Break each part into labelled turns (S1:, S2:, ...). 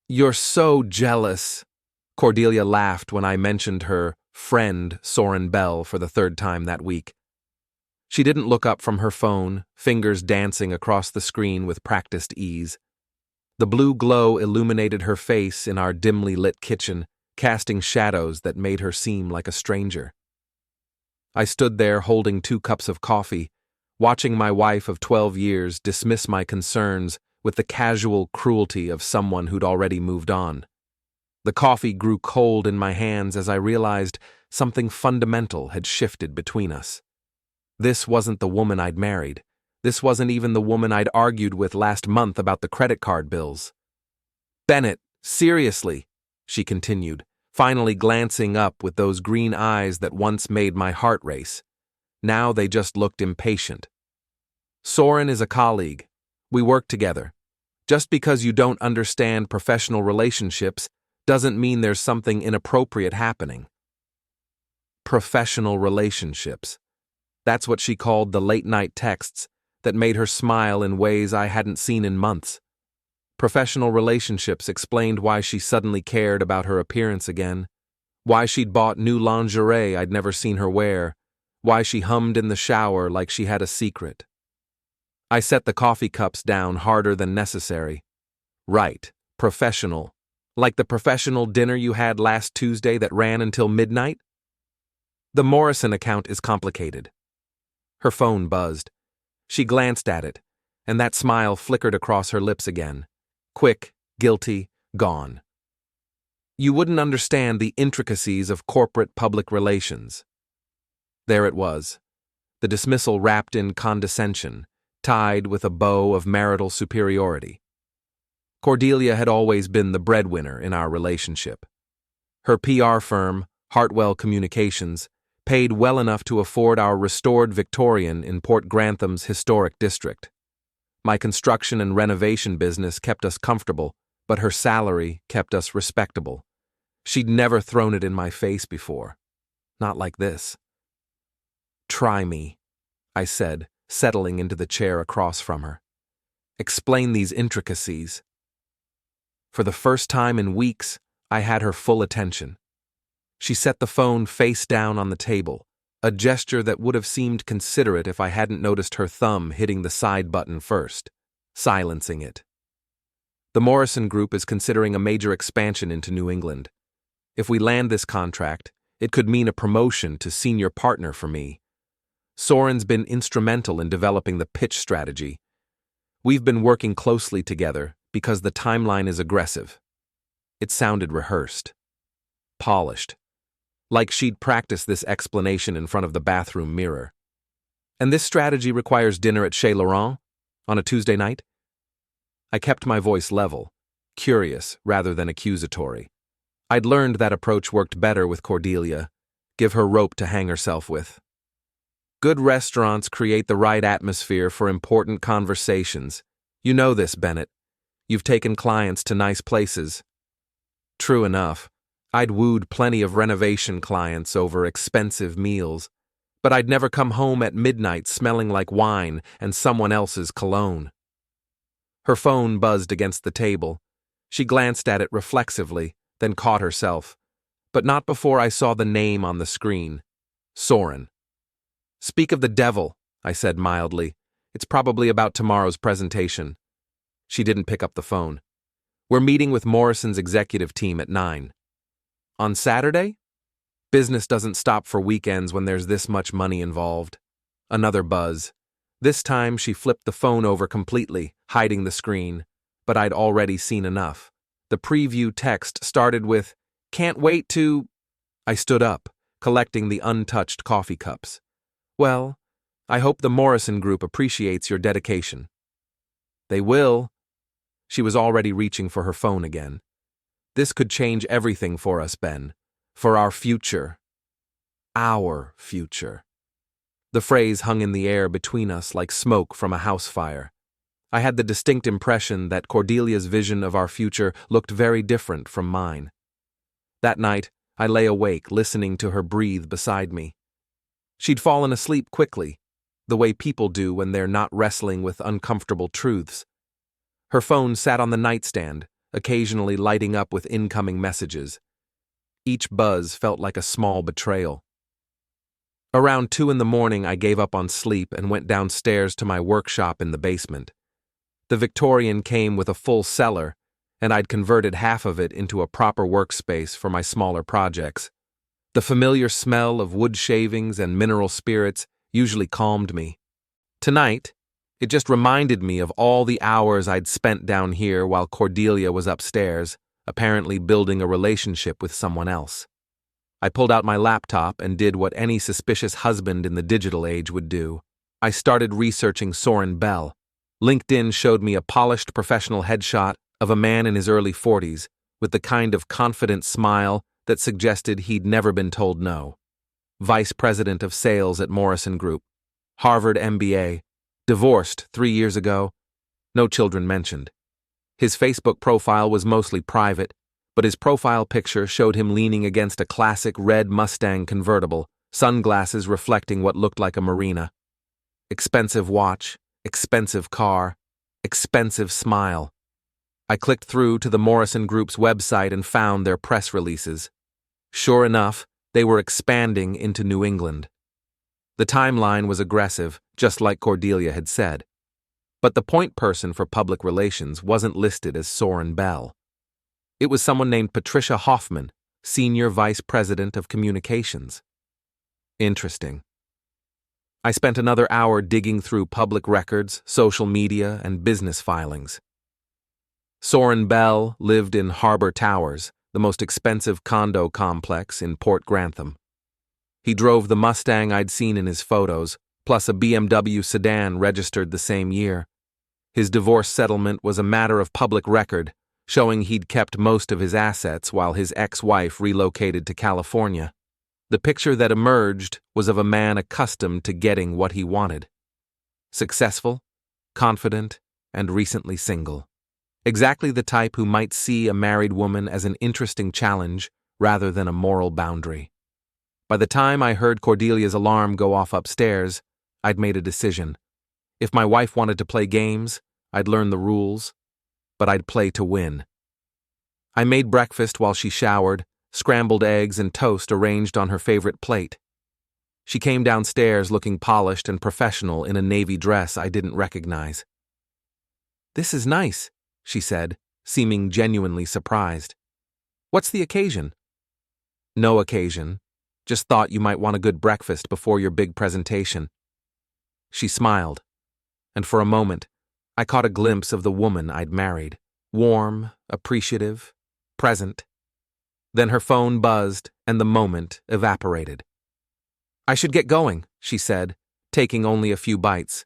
S1: You're so jealous. Cordelia laughed when I mentioned her friend, Soren Bell, for the third time that week. She didn't look up from her phone, fingers dancing across the screen with practiced ease. The blue glow illuminated her face in our dimly lit kitchen, casting shadows that made her seem like a stranger. I stood there holding 2 cups of coffee, watching my wife of 12 years dismiss my concerns with the casual cruelty of someone who'd already moved on. The coffee grew cold in my hands as I realized something fundamental had shifted between us. This wasn't the woman I'd married. This wasn't even the woman I'd argued with last month about the credit card bills. Bennett, seriously, she continued, finally glancing up with those green eyes that once made my heart race. Now they just looked impatient. Soren is a colleague. We work together. Just because you don't understand professional relationships doesn't mean there's something inappropriate happening. Professional relationships. That's what she called the late-night texts that made her smile in ways I hadn't seen in months. Professional relationships explained why she suddenly cared about her appearance again, why she'd bought new lingerie I'd never seen her wear, why she hummed in the shower like she had a secret. I set the coffee cups down harder than necessary. Right, professional. Like the professional dinner you had last Tuesday that ran until midnight? The Morrison account is complicated. Her phone buzzed. She glanced at it, and that smile flickered across her lips again. Quick, guilty, gone. You wouldn't understand the intricacies of corporate public relations. There it was, the dismissal wrapped in condescension, tied with a bow of marital superiority. Cordelia had always been the breadwinner in our relationship. Her PR firm, Hartwell Communications, paid well enough to afford our restored Victorian in Port Grantham's historic district. My construction and renovation business kept us comfortable, but her salary kept us respectable. She'd never thrown it in my face before. Not like this. Try me, I said, settling into the chair across from her. Explain these intricacies. For the first time in weeks, I had her full attention. She set the phone face down on the table, a gesture that would have seemed considerate if I hadn't noticed her thumb hitting the side button first, silencing it. The Morrison Group is considering a major expansion into New England. If we land this contract, it could mean a promotion to senior partner for me. Soren's been instrumental in developing the pitch strategy. We've been working closely together because the timeline is aggressive. It sounded rehearsed, polished, like she'd practiced this explanation in front of the bathroom mirror. And this strategy requires dinner at Chez Laurent on a Tuesday night? I kept my voice level, curious rather than accusatory. I'd learned that approach worked better with Cordelia, give her rope to hang herself with. Good restaurants create the right atmosphere for important conversations. You know this, Bennett. You've taken clients to nice places. True enough. I'd wooed plenty of renovation clients over expensive meals, but I'd never come home at midnight smelling like wine and someone else's cologne. Her phone buzzed against the table. She glanced at it reflexively, then caught herself, but not before I saw the name on the screen. Soren. Speak of the devil, I said mildly. It's probably about tomorrow's presentation. She didn't pick up the phone. We're meeting with Morrison's executive team at 9. On Saturday? Business doesn't stop for weekends when there's this much money involved. Another buzz. This time she flipped the phone over completely, hiding the screen, but I'd already seen enough. The preview text started with, "Can't wait to..." I stood up, collecting the untouched coffee cups. Well, I hope the Morrison Group appreciates your dedication. They will. She was already reaching for her phone again. This could change everything for us, Ben. For our future. Our future. The phrase hung in the air between us like smoke from a house fire. I had the distinct impression that Cordelia's vision of our future looked very different from mine. That night, I lay awake listening to her breathe beside me. She'd fallen asleep quickly, the way people do when they're not wrestling with uncomfortable truths. Her phone sat on the nightstand, occasionally lighting up with incoming messages. Each buzz felt like a small betrayal. Around 2 in the morning, I gave up on sleep and went downstairs to my workshop in the basement. The Victorian came with a full cellar, and I'd converted half of it into a proper workspace for my smaller projects. The familiar smell of wood shavings and mineral spirits usually calmed me. Tonight, it just reminded me of all the hours I'd spent down here while Cordelia was upstairs, apparently building a relationship with someone else. I pulled out my laptop and did what any suspicious husband in the digital age would do. I started researching Soren Bell. LinkedIn showed me a polished professional headshot of a man in his early 40s with the kind of confident smile that suggested he'd never been told no. Vice President of Sales at Morrison Group, Harvard MBA, divorced 3 years ago, no children mentioned. His Facebook profile was mostly private, but his profile picture showed him leaning against a classic red Mustang convertible, sunglasses reflecting what looked like a marina. Expensive watch, expensive car, expensive smile. I clicked through to the Morrison Group's website and found their press releases. Sure enough, they were expanding into New England. The timeline was aggressive, just like Cordelia had said. But the point person for public relations wasn't listed as Soren Bell. It was someone named Patricia Hoffman, Senior Vice President of Communications. Interesting. I spent another hour digging through public records, social media, and business filings. Soren Bell lived in Harbor Towers, the most expensive condo complex in Port Grantham. He drove the Mustang I'd seen in his photos, plus a BMW sedan registered the same year. His divorce settlement was a matter of public record, showing he'd kept most of his assets while his ex-wife relocated to California. The picture that emerged was of a man accustomed to getting what he wanted. Successful, confident, and recently single. Exactly the type who might see a married woman as an interesting challenge rather than a moral boundary. By the time I heard Cordelia's alarm go off upstairs, I'd made a decision. If my wife wanted to play games, I'd learn the rules, but I'd play to win. I made breakfast while she showered, scrambled eggs and toast arranged on her favorite plate. She came downstairs looking polished and professional in a navy dress I didn't recognize. "This is nice," she said, seeming genuinely surprised. "What's the occasion?" "No occasion. Just thought you might want a good breakfast before your big presentation." She smiled, and for a moment, I caught a glimpse of the woman I'd married. Warm, appreciative, present. Then her phone buzzed, and the moment evaporated. "I should get going," she said, taking only a few bites.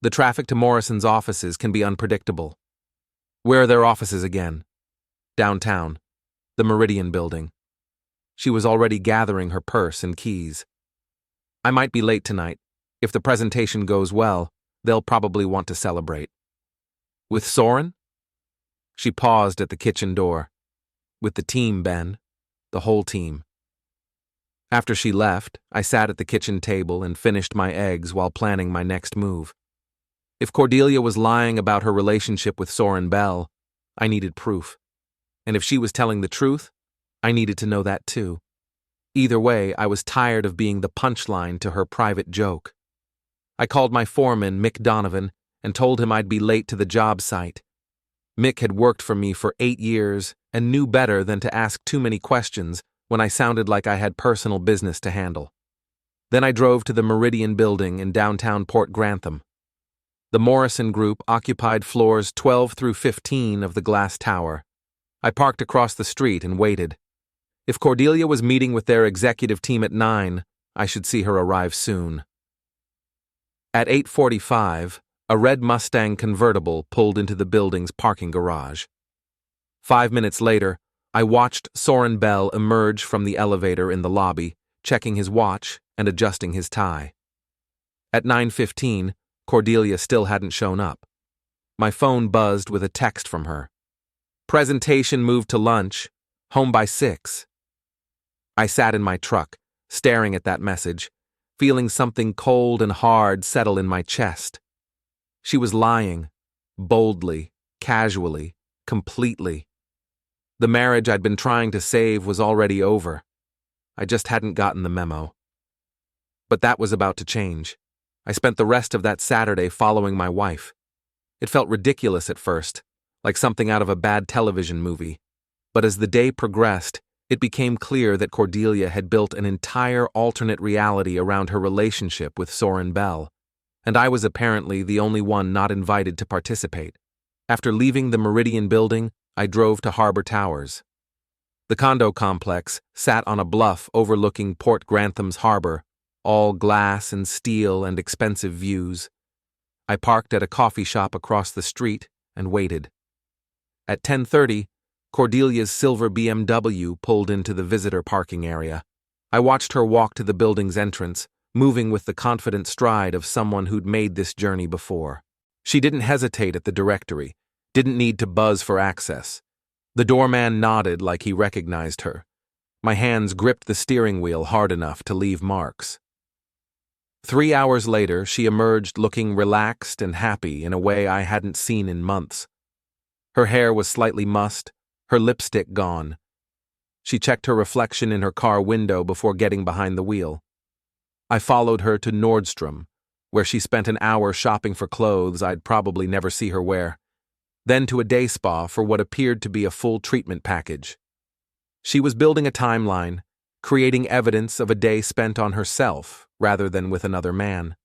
S1: "The traffic to Morrison's offices can be unpredictable." "Where are their offices again?" "Downtown. The Meridian building." She was already gathering her purse and keys. "I might be late tonight. If the presentation goes well, they'll probably want to celebrate." "With Soren?" She paused at the kitchen door. "With the team, Ben. The whole team." After she left, I sat at the kitchen table and finished my eggs while planning my next move. If Cordelia was lying about her relationship with Soren Bell, I needed proof. And if she was telling the truth, I needed to know that too. Either way, I was tired of being the punchline to her private joke. I called my foreman, Mick Donovan, and told him I'd be late to the job site. Mick had worked for me for 8 years and knew better than to ask too many questions when I sounded like I had personal business to handle. Then I drove to the Meridian building in downtown Port Grantham. The Morrison Group occupied floors 12 through 15 of the glass tower. I parked across the street and waited. If Cordelia was meeting with their executive team at 9, I should see her arrive soon. At 8:45, a red Mustang convertible pulled into the building's parking garage. 5 minutes later, I watched Soren Bell emerge from the elevator in the lobby, checking his watch and adjusting his tie. At 9:15, Cordelia still hadn't shown up. My phone buzzed with a text from her. "Presentation moved to lunch. Home by 6. I sat in my truck, staring at that message, feeling something cold and hard settle in my chest. She was lying, boldly, casually, completely. The marriage I'd been trying to save was already over. I just hadn't gotten the memo. But that was about to change. I spent the rest of that Saturday following my wife. It felt ridiculous at first, like something out of a bad television movie. But as the day progressed, it became clear that Cordelia had built an entire alternate reality around her relationship with Soren Bell, and I was apparently the only one not invited to participate. After leaving the Meridian building, I drove to Harbor Towers. The condo complex sat on a bluff overlooking Port Grantham's harbor, all glass and steel and expensive views. I parked at a coffee shop across the street and waited. At 10:30, Cordelia's silver BMW pulled into the visitor parking area. I watched her walk to the building's entrance, moving with the confident stride of someone who'd made this journey before. She didn't hesitate at the directory, didn't need to buzz for access. The doorman nodded like he recognized her. My hands gripped the steering wheel hard enough to leave marks. 3 hours later, she emerged looking relaxed and happy in a way I hadn't seen in months. Her hair was slightly mussed, her lipstick gone. She checked her reflection in her car window before getting behind the wheel. I followed her to Nordstrom, where she spent an hour shopping for clothes I'd probably never see her wear, then to a day spa for what appeared to be a full treatment package. She was building a timeline, creating evidence of a day spent on herself rather than with another man.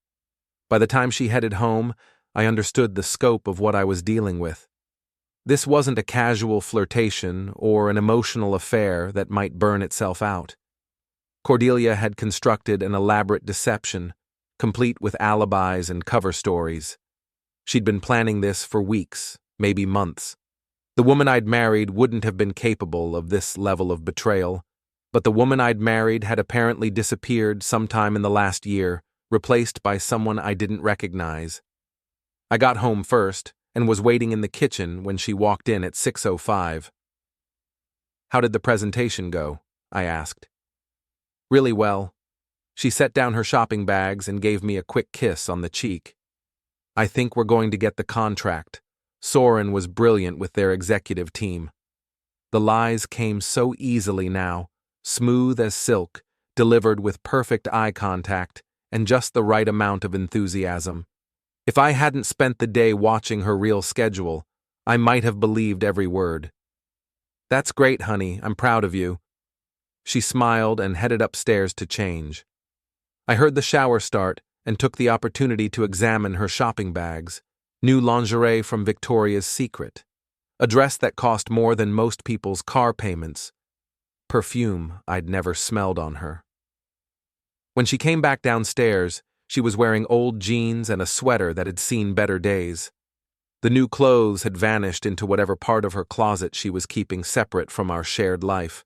S1: By the time she headed home, I understood the scope of what I was dealing with. This wasn't a casual flirtation or an emotional affair that might burn itself out. Cordelia had constructed an elaborate deception, complete with alibis and cover stories. She'd been planning this for weeks, maybe months. The woman I'd married wouldn't have been capable of this level of betrayal, but the woman I'd married had apparently disappeared sometime in the last year, replaced by someone I didn't recognize. I got home first and was waiting in the kitchen when she walked in at 6:05. "How did the presentation go?" I asked. "Really well." She set down her shopping bags and gave me a quick kiss on the cheek. "I think we're going to get the contract. Soren was brilliant with their executive team." The lies came so easily now, smooth as silk, delivered with perfect eye contact and just the right amount of enthusiasm. If I hadn't spent the day watching her real schedule, I might have believed every word. "That's great, honey. I'm proud of you." She smiled and headed upstairs to change. I heard the shower start and took the opportunity to examine her shopping bags. New lingerie from Victoria's Secret. A dress that cost more than most people's car payments. Perfume I'd never smelled on her. When she came back downstairs, she was wearing old jeans and a sweater that had seen better days. The new clothes had vanished into whatever part of her closet she was keeping separate from our shared life.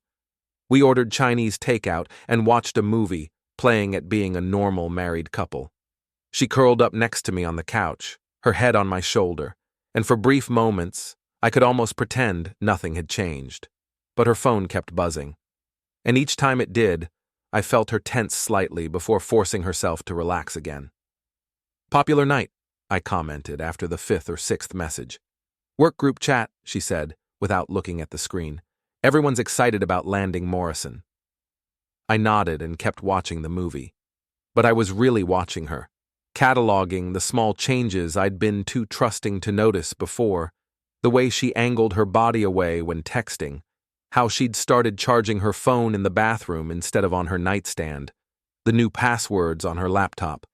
S1: We ordered Chinese takeout and watched a movie, playing at being a normal married couple. She curled up next to me on the couch, her head on my shoulder, and for brief moments, I could almost pretend nothing had changed. But her phone kept buzzing. And each time it did, I felt her tense slightly before forcing herself to relax again. "Popular night," I commented after the 5th or 6th message. "Work group chat," she said, without looking at the screen. "Everyone's excited about landing Morrison." I nodded and kept watching the movie. But I was really watching her, cataloging the small changes I'd been too trusting to notice before, the way she angled her body away when texting, how she'd started charging her phone in the bathroom instead of on her nightstand, the new passwords on her laptop.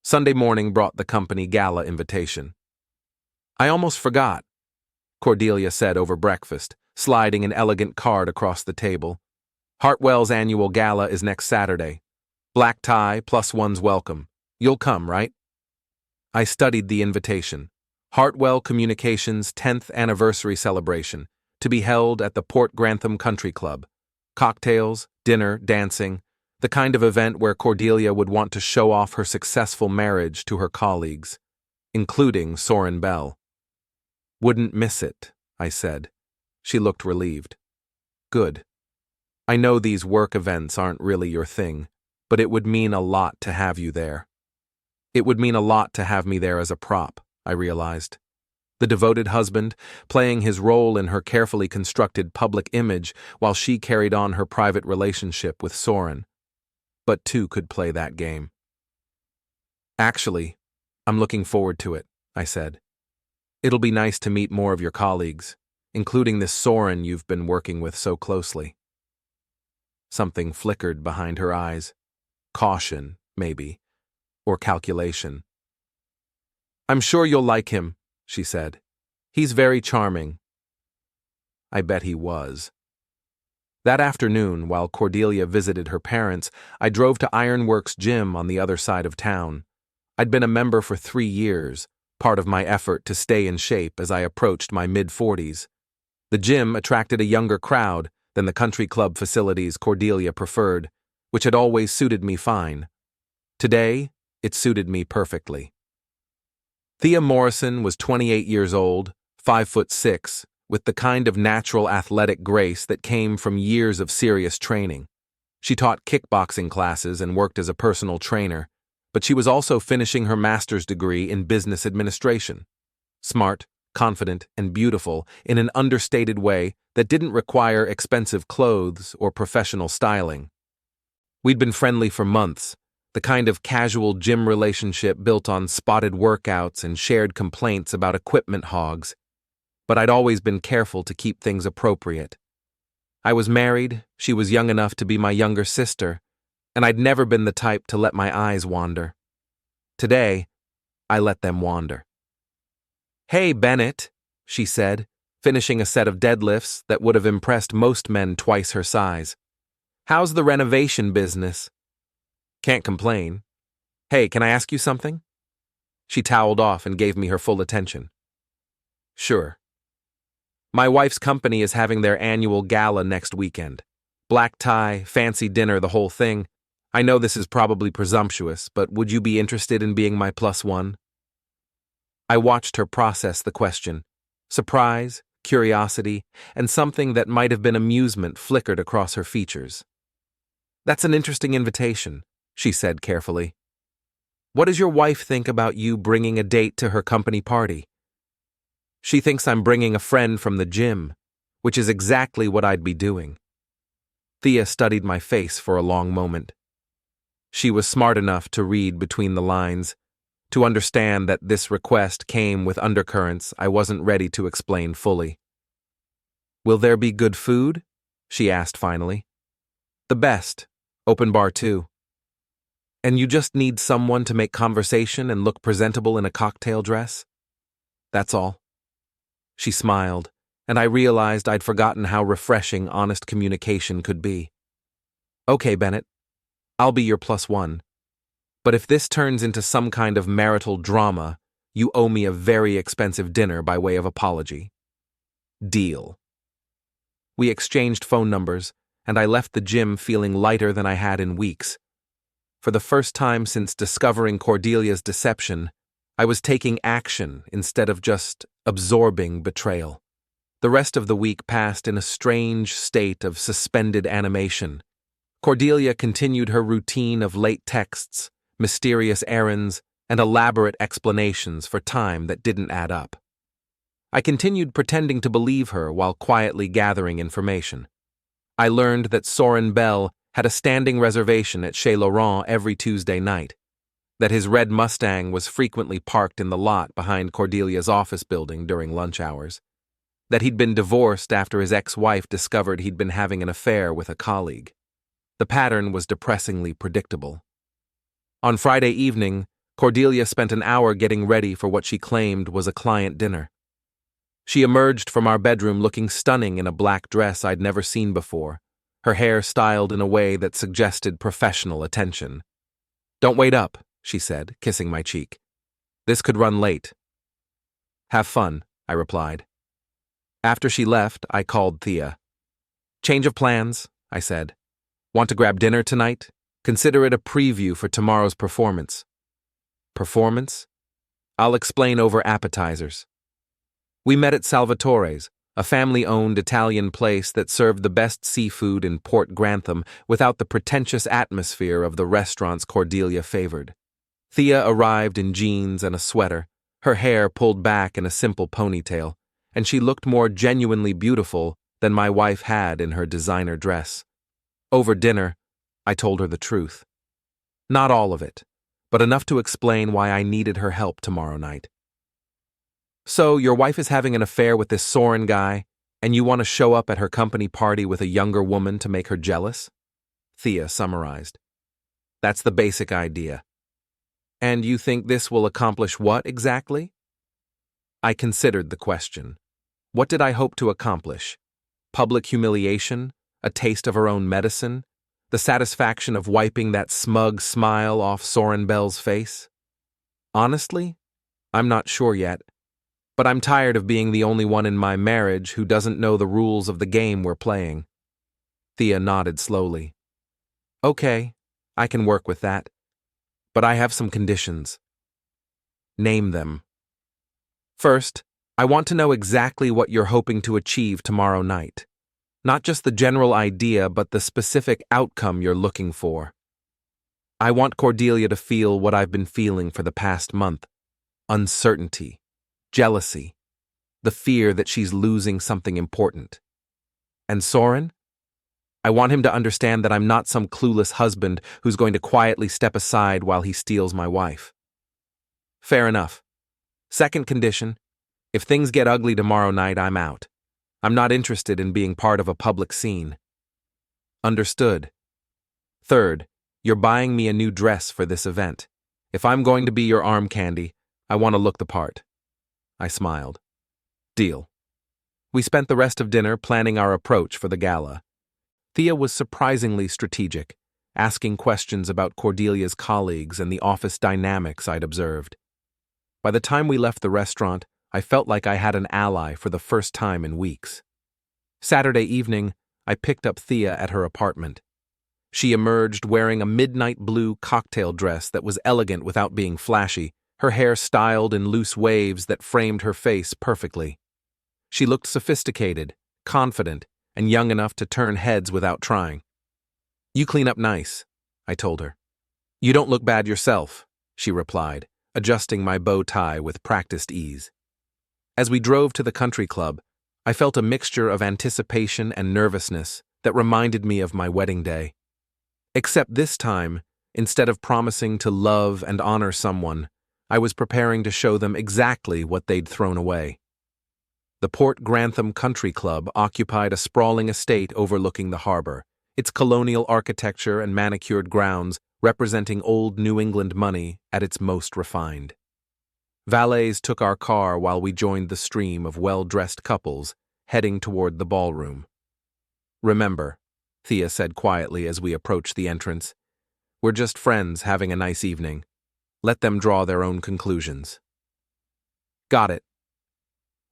S1: Sunday morning brought the company gala invitation. "I almost forgot," Cordelia said over breakfast, sliding an elegant card across the table. "Hartwell's annual gala is next Saturday. Black tie plus one's welcome. You'll come, right?" I studied the invitation. Hartwell Communications' 10th anniversary celebration, to be held at the Port Grantham Country Club. Cocktails, dinner, dancing, the kind of event where Cordelia would want to show off her successful marriage to her colleagues, including Soren Bell. "Wouldn't miss it," I said. She looked relieved. "Good. I know these work events aren't really your thing, but it would mean a lot to have you there." It would mean a lot to have me there as a prop, I realized. The devoted husband, playing his role in her carefully constructed public image while she carried on her private relationship with Soren. But two could play that game. Actually, I'm looking forward to it, I said. It'll be nice to meet more of your colleagues, including this Soren you've been working with so closely. Something flickered behind her eyes. Caution, maybe, or calculation. I'm sure you'll like him, she said. He's very charming. I bet he was. That afternoon, while Cordelia visited her parents, I drove to Ironworks Gym on the other side of town. I'd been a member for 3 years, part of my effort to stay in shape as I approached my mid-40s. The gym attracted a younger crowd than the country club facilities Cordelia preferred, which had always suited me fine. Today, it suited me perfectly. Thea Morrison was 28 years old, 5'6", with the kind of natural athletic grace that came from years of serious training. She taught kickboxing classes and worked as a personal trainer, but she was also finishing her master's degree in business administration. Smart, confident, and beautiful in an understated way that didn't require expensive clothes or professional styling. We'd been friendly for months, the kind of casual gym relationship built on spotted workouts and shared complaints about equipment hogs. But I'd always been careful to keep things appropriate. I was married, she was young enough to be my younger sister, and I'd never been the type to let my eyes wander. Today, I let them wander. "Hey, Bennett," she said, finishing a set of deadlifts that would have impressed most men twice her size. "How's the renovation business?" "Can't complain. Hey, can I ask you something?" She toweled off and gave me her full attention. "Sure. My wife's company is having their annual gala next weekend. Black tie, fancy dinner, the whole thing. I know this is probably presumptuous, but would you be interested in being my +1? I watched her process the question. Surprise, curiosity, and something that might have been amusement flickered across her features. "That's an interesting invitation," she said carefully. "What does your wife think about you bringing a date to her company party?" "She thinks I'm bringing a friend from the gym, which is exactly what I'd be doing." Thea studied my face for a long moment. She was smart enough to read between the lines, to understand that this request came with undercurrents I wasn't ready to explain fully. "Will there be good food?" she asked finally. "The best. Open bar too. And you just need someone to make conversation and look presentable in a cocktail dress? That's all." She smiled, and I realized I'd forgotten how refreshing honest communication could be. "Okay, Bennett. I'll be your +1. But if this turns into some kind of marital drama, you owe me a very expensive dinner by way of apology." Deal. We exchanged phone numbers, and I left the gym feeling lighter than I had in weeks. For the first time since discovering Cordelia's deception, I was taking action instead of just absorbing betrayal. The rest of the week passed in a strange state of suspended animation. Cordelia continued her routine of late texts, mysterious errands, and elaborate explanations for time that didn't add up. I continued pretending to believe her while quietly gathering information. I learned that Soren Bell had a standing reservation at Chez Laurent every Tuesday night, that his red Mustang was frequently parked in the lot behind Cordelia's office building during lunch hours, that he'd been divorced after his ex-wife discovered he'd been having an affair with a colleague. The pattern was depressingly predictable. On Friday evening, Cordelia spent an hour getting ready for what she claimed was a client dinner. She emerged from our bedroom looking stunning in a black dress I'd never seen before, her hair styled in a way that suggested professional attention. "Don't wait up," she said, kissing my cheek. "This could run late." "Have fun," I replied. After she left, I called Thea. "Change of plans," I said. "Want to grab dinner tonight? Consider it a preview for tomorrow's performance." "Performance?" "I'll explain over appetizers." We met at Salvatore's, a family-owned Italian place that served the best seafood in Port Grantham without the pretentious atmosphere of the restaurants Cordelia favored. Thea arrived in jeans and a sweater, Her hair pulled back in a simple ponytail, and she looked more genuinely beautiful than my wife had in her designer dress. Over dinner, I told her the truth. Not all of it, but enough to explain why I needed her help tomorrow night. So, your wife is having an affair with this Soren guy, and you want to show up at her company party with a younger woman to make her jealous? Thea summarized. That's the basic idea. And you think this will accomplish what exactly? I considered the question. What did I hope to accomplish? Public humiliation? A taste of her own medicine? The satisfaction of wiping that smug smile off Soren Bell's face? Honestly, I'm not sure yet. But I'm tired of being the only one in my marriage who doesn't know the rules of the game we're playing. Thea nodded slowly. Okay, I can work with that. But I have some conditions. Name them. First, I want to know exactly what you're hoping to achieve tomorrow night. Not just the general idea, but the specific outcome you're looking for. I want Cordelia to feel what I've been feeling for the past month. Uncertainty. Jealousy. The fear that she's losing something important. And Soren? I want him to understand that I'm not some clueless husband who's going to quietly step aside while he steals my wife. Fair enough. Second condition, if things get ugly tomorrow night, I'm out. I'm not interested in being part of a public scene. Understood. Third, you're buying me a new dress for this event. If I'm going to be your arm candy, I want to look the part. I smiled. Deal. We spent the rest of dinner planning our approach for the gala. Thea was surprisingly strategic, asking questions about Cordelia's colleagues and the office dynamics I'd observed. By the time we left the restaurant, I felt like I had an ally for the first time in weeks. Saturday evening, I picked up Thea at her apartment. She emerged wearing a midnight blue cocktail dress that was elegant without being flashy, her hair styled in loose waves that framed her face perfectly. She looked sophisticated, confident, and young enough to turn heads without trying. You clean up nice, I told her. You don't look bad yourself, she replied, adjusting my bow tie with practiced ease. As we drove to the country club, I felt a mixture of anticipation and nervousness that reminded me of my wedding day. Except this time, instead of promising to love and honor someone, I was preparing to show them exactly what they'd thrown away. The Port Grantham Country Club occupied a sprawling estate overlooking the harbor, its colonial architecture and manicured grounds representing old New England money at its most refined. Valets took our car while we joined the stream of well-dressed couples heading toward the ballroom. Remember, Thea said quietly as we approached the entrance, we're just friends having a nice evening. Let them draw their own conclusions. Got it.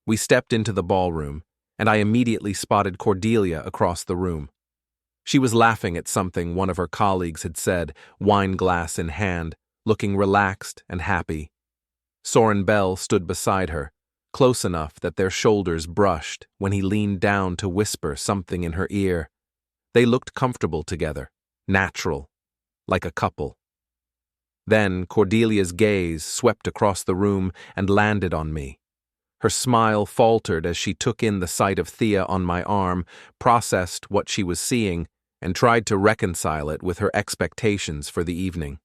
S1: We stepped into the ballroom, and I immediately spotted Cordelia across the room. She was laughing at something one of her colleagues had said, wine glass in hand, looking relaxed and happy. Soren Bell stood beside her, close enough that their shoulders brushed when he leaned down to whisper something in her ear. They looked comfortable together, natural, like a couple. Then Cordelia's gaze swept across the room and landed on me. Her smile faltered as she took in the sight of Thea on my arm, processed what she was seeing, and tried to reconcile it with her expectations for the evening.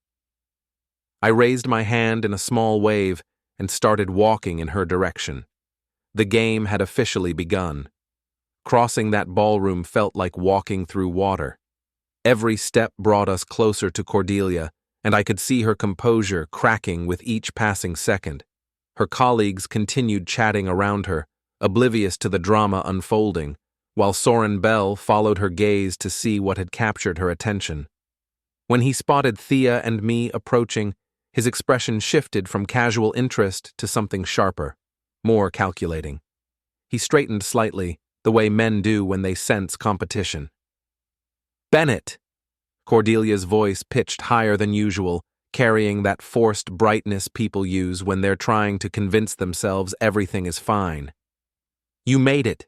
S1: I raised my hand in a small wave and started walking in her direction. The game had officially begun. Crossing that ballroom felt like walking through water. Every step brought us closer to Cordelia, and I could see her composure cracking with each passing second. Her colleagues continued chatting around her, oblivious to the drama unfolding, while Soren Bell followed her gaze to see what had captured her attention. When he spotted Thea and me approaching, his expression shifted from casual interest to something sharper, more calculating. He straightened slightly, the way men do when they sense competition. Bennett! Cordelia's voice pitched higher than usual, carrying that forced brightness people use when they're trying to convince themselves everything is fine. You made it!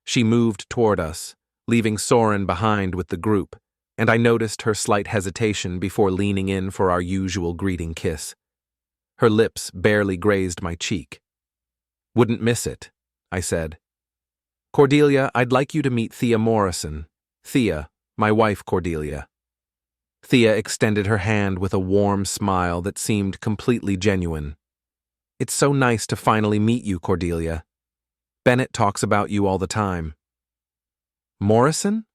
S1: She moved toward us, leaving Soren behind with the group, and I noticed her slight hesitation before leaning in for our usual greeting kiss. Her lips barely grazed my cheek. "Wouldn't miss it," I said. "Cordelia, I'd like you to meet Thea Morrison. Thea, my wife Cordelia." Thea extended her hand with a warm smile that seemed completely genuine. "It's so nice to finally meet you, Cordelia. Bennett talks about you all the time." "Morrison?"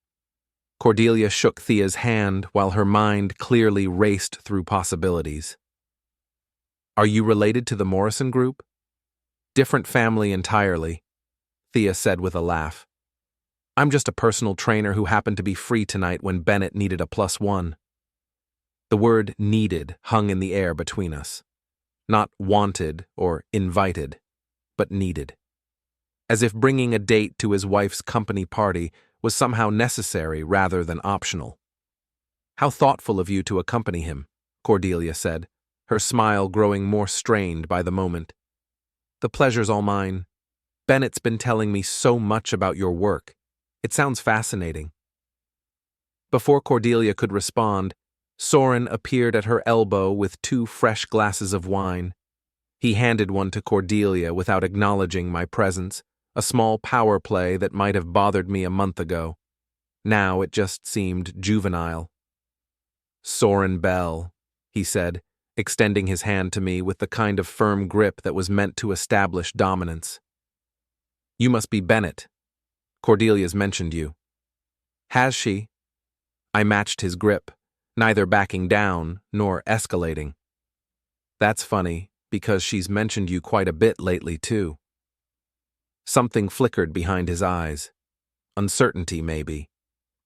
S1: Cordelia shook Thea's hand while her mind clearly raced through possibilities. "Are you related to the Morrison group?" "Different family entirely," Thea said with a laugh. "I'm just a personal trainer who happened to be free tonight when Bennett needed a +1. The word needed hung in the air between us. Not wanted or invited, but needed. As if bringing a date to his wife's company party was somehow necessary rather than optional. "How thoughtful of you to accompany him," Cordelia said, her smile growing more strained by the moment. "The pleasure's all mine. Bennett's been telling me so much about your work. It sounds fascinating." Before Cordelia could respond, Soren appeared at her elbow with 2 fresh glasses of wine. He handed one to Cordelia without acknowledging my presence, a small power play that might have bothered me a month ago. Now it just seemed juvenile. "Soren Bell," he said, extending his hand to me with the kind of firm grip that was meant to establish dominance. "You must be Bennett. Cordelia's mentioned you." "Has she?" I matched his grip, neither backing down nor escalating. "That's funny, because she's mentioned you quite a bit lately, too." Something flickered behind his eyes. Uncertainty, maybe,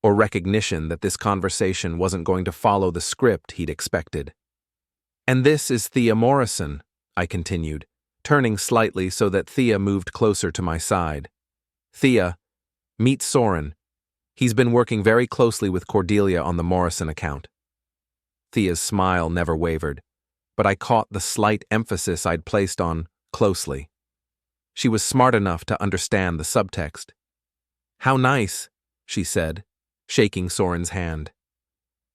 S1: or recognition that this conversation wasn't going to follow the script he'd expected. "And this is Thea Morrison," I continued, turning slightly so that Thea moved closer to my side. "Thea, meet Soren. He's been working very closely with Cordelia on the Morrison account." Thea's smile never wavered, but I caught the slight emphasis I'd placed on closely. She was smart enough to understand the subtext. "How nice," she said, shaking Soren's hand.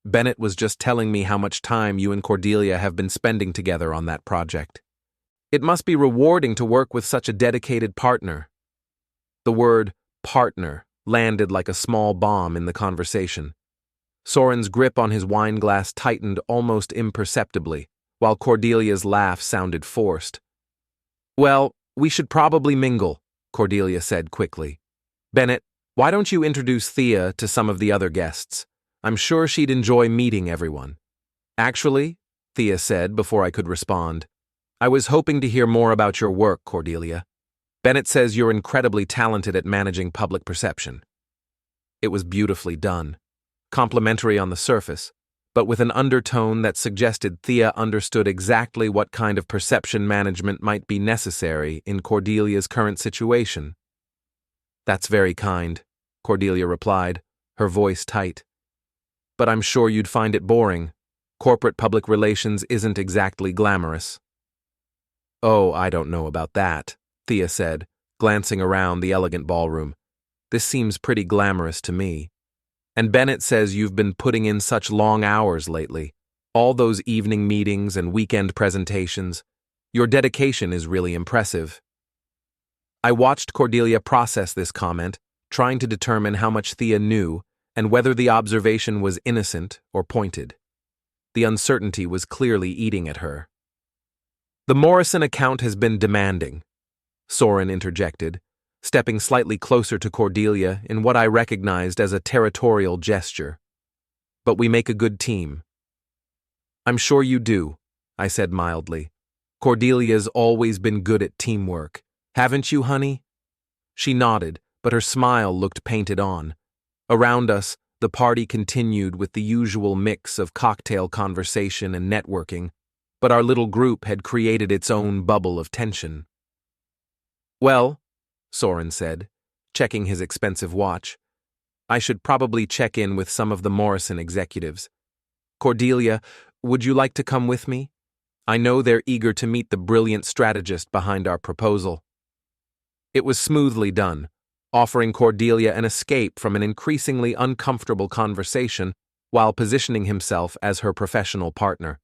S1: "Bennett was just telling me how much time you and Cordelia have been spending together on that project. It must be rewarding to work with such a dedicated partner." The word partner landed like a small bomb in the conversation. Soren's grip on his wine glass tightened almost imperceptibly, while Cordelia's laugh sounded forced. "Well, we should probably mingle," Cordelia said quickly. "Bennett, why don't you introduce Thea to some of the other guests? I'm sure she'd enjoy meeting everyone." "Actually," Thea said before I could respond, "I was hoping to hear more about your work, Cordelia. Bennett says you're incredibly talented at managing public perception." It was beautifully done, complimentary on the surface, but with an undertone that suggested Thea understood exactly what kind of perception management might be necessary in Cordelia's current situation. "That's very kind," Cordelia replied, her voice tight. "But I'm sure you'd find it boring. Corporate public relations isn't exactly glamorous." "Oh, I don't know about that," Thea said, glancing around the elegant ballroom. "This seems pretty glamorous to me. And Bennett says you've been putting in such long hours lately. All those evening meetings and weekend presentations. Your dedication is really impressive." I watched Cordelia process this comment, trying to determine how much Thea knew and whether the observation was innocent or pointed. The uncertainty was clearly eating at her. "The Morrison account has been demanding," Soren interjected, stepping slightly closer to Cordelia in what I recognized as a territorial gesture. "But we make a good team." "I'm sure you do," I said mildly. "Cordelia's always been good at teamwork. Haven't you, honey?" She nodded, but her smile looked painted on. Around us, the party continued with the usual mix of cocktail conversation and networking, but our little group had created its own bubble of tension. "Well," Soren said, checking his expensive watch, "I should probably check in with some of the Morrison executives. Cordelia, would you like to come with me? I know they're eager to meet the brilliant strategist behind our proposal." It was smoothly done, offering Cordelia an escape from an increasingly uncomfortable conversation while positioning himself as her professional partner.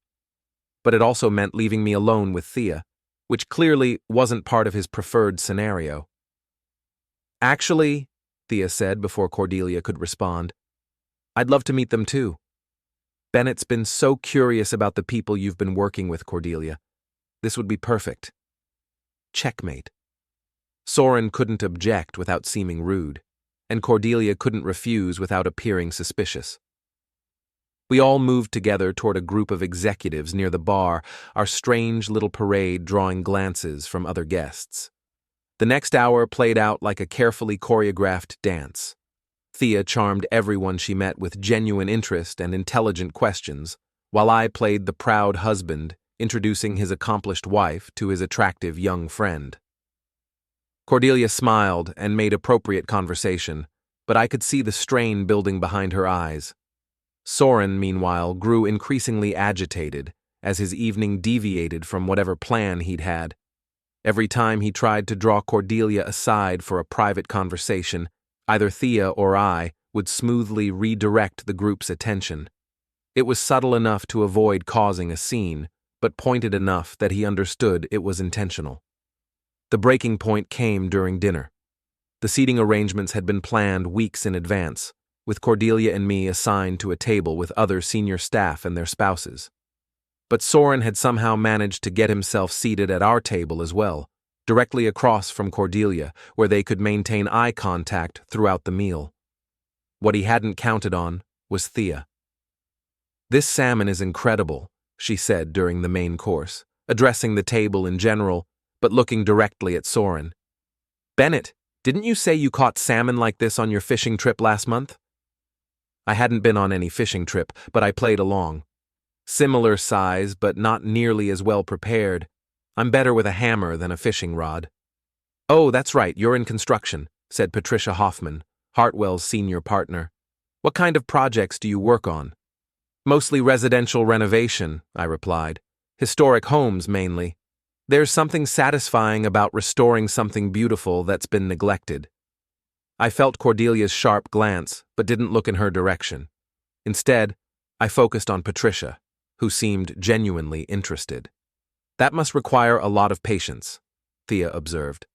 S1: but it also meant leaving me alone with Thea, which clearly wasn't part of his preferred scenario. "Actually," Thea said before Cordelia could respond, "I'd love to meet them too. Bennett's been so curious about the people you've been working with, Cordelia. This would be perfect." Checkmate. Soren couldn't object without seeming rude, and Cordelia couldn't refuse without appearing suspicious. We all moved together toward a group of executives near the bar, our strange little parade drawing glances from other guests. The next hour played out like a carefully choreographed dance. Thea charmed everyone she met with genuine interest and intelligent questions, while I played the proud husband, introducing his accomplished wife to his attractive young friend. Cordelia smiled and made appropriate conversation, but I could see the strain building behind her eyes. Soren, meanwhile, grew increasingly agitated as his evening deviated from whatever plan he'd had. Every time he tried to draw Cordelia aside for a private conversation, either Thea or I would smoothly redirect the group's attention. It was subtle enough to avoid causing a scene, but pointed enough that he understood it was intentional. The breaking point came during dinner. The seating arrangements had been planned weeks in advance, with Cordelia and me assigned to a table with other senior staff and their spouses. But Soren had somehow managed to get himself seated at our table as well, directly across from Cordelia, where they could maintain eye contact throughout the meal. What he hadn't counted on was Thea. "This salmon is incredible," she said during the main course, addressing the table in general, but looking directly at Soren. "Bennett, didn't you say you caught salmon like this on your fishing trip last month?" I hadn't been on any fishing trip, but I played along. Similar size, but not nearly as well prepared. I'm better with a hammer than a fishing rod. "Oh, that's right, you're in construction," said Patricia Hoffman, Hartwell's senior partner. "What kind of projects do you work on?" "Mostly residential renovation," I replied. "Historic homes, mainly. There's something satisfying about restoring something beautiful that's been neglected." I felt Cordelia's sharp glance, but didn't look in her direction. Instead, I focused on Patricia, who seemed genuinely interested. "That must require a lot of patience," Thea observed.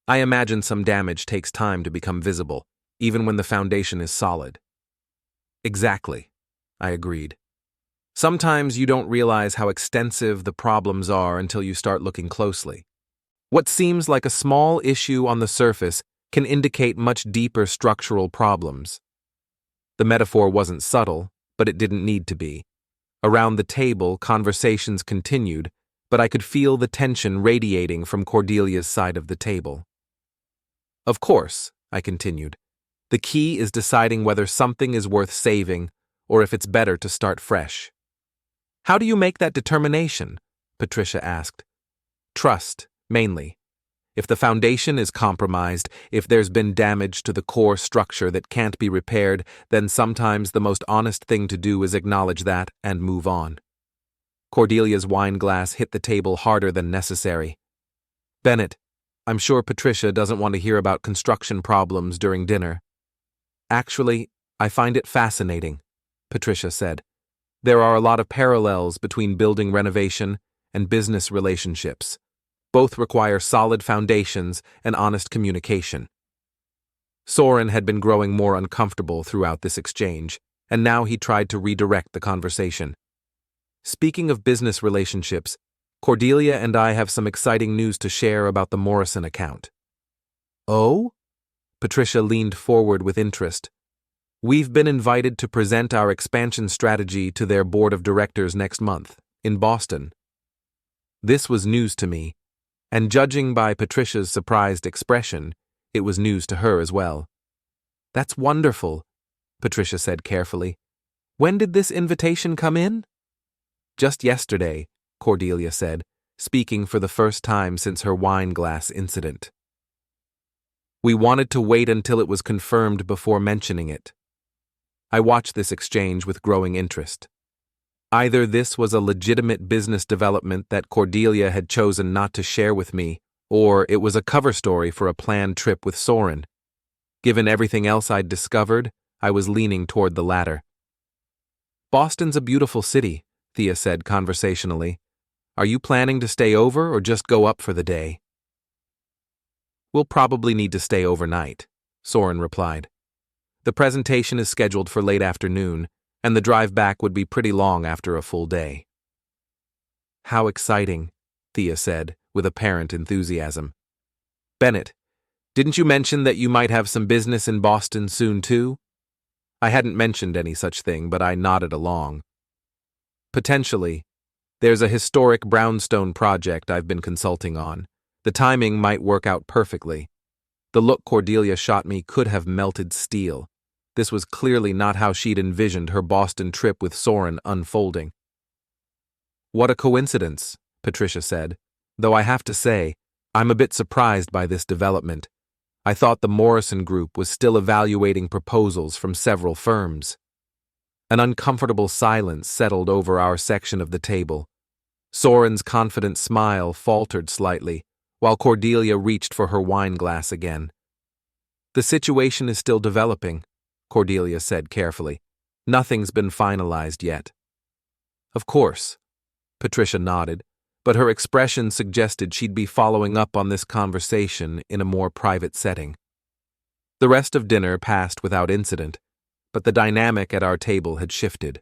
S1: "I imagine some damage takes time to become visible, even when the foundation is solid." "Exactly," I agreed. "Sometimes you don't realize how extensive the problems are until you start looking closely. What seems like a small issue on the surface can indicate much deeper structural problems." The metaphor wasn't subtle, but it didn't need to be. Around the table, conversations continued, but I could feel the tension radiating from Cordelia's side of the table. "Of course," I continued, "the key is deciding whether something is worth saving or if it's better to start fresh." "How do you make that determination?" Patricia asked. "Trust, mainly. If the foundation is compromised, if there's been damage to the core structure that can't be repaired, then sometimes the most honest thing to do is acknowledge that and move on." Cordelia's wine glass hit the table harder than necessary. "Bennett, I'm sure Patricia doesn't want to hear about construction problems during dinner." "Actually, I find it fascinating," Patricia said. "There are a lot of parallels between building renovation and business relationships. Both require solid foundations and honest communication." Soren had been growing more uncomfortable throughout this exchange, and now he tried to redirect the conversation. "Speaking of business relationships, Cordelia and I have some exciting news to share about the Morrison account." "Oh?" Patricia leaned forward with interest. "We've been invited to present our expansion strategy to their board of directors next month, in Boston." This was news to me, and judging by Patricia's surprised expression, it was news to her as well. "That's wonderful," Patricia said carefully. "When did this invitation come in?" "Just yesterday," Cordelia said, speaking for the first time since her wine glass incident. "We wanted to wait until it was confirmed before mentioning it." I watched this exchange with growing interest. Either this was a legitimate business development that Cordelia had chosen not to share with me, or it was a cover story for a planned trip with Soren. Given everything else I'd discovered, I was leaning toward the latter. "Boston's a beautiful city," Thea said conversationally. Are you planning to stay over or just go up for the day? We'll probably need to stay overnight, Soren replied. The presentation is scheduled for late afternoon, and the drive back would be pretty long after a full day. How exciting, Thea said, with apparent enthusiasm. Bennett, didn't you mention that you might have some business in Boston soon too? I hadn't mentioned any such thing, but I nodded along. Potentially. There's a historic brownstone project I've been consulting on. The timing might work out perfectly. The look Cordelia shot me could have melted steel. This was clearly not how she'd envisioned her Boston trip with Soren unfolding. What a coincidence, Patricia said, though I have to say, I'm a bit surprised by this development. I thought the Morrison group was still evaluating proposals from several firms. An uncomfortable silence settled over our section of the table. Soren's confident smile faltered slightly, while Cordelia reached for her wine glass again. The situation is still developing, Cordelia said carefully. Nothing's been finalized yet. Of course, Patricia nodded, but her expression suggested she'd be following up on this conversation in a more private setting. The rest of dinner passed without incident, but the dynamic at our table had shifted.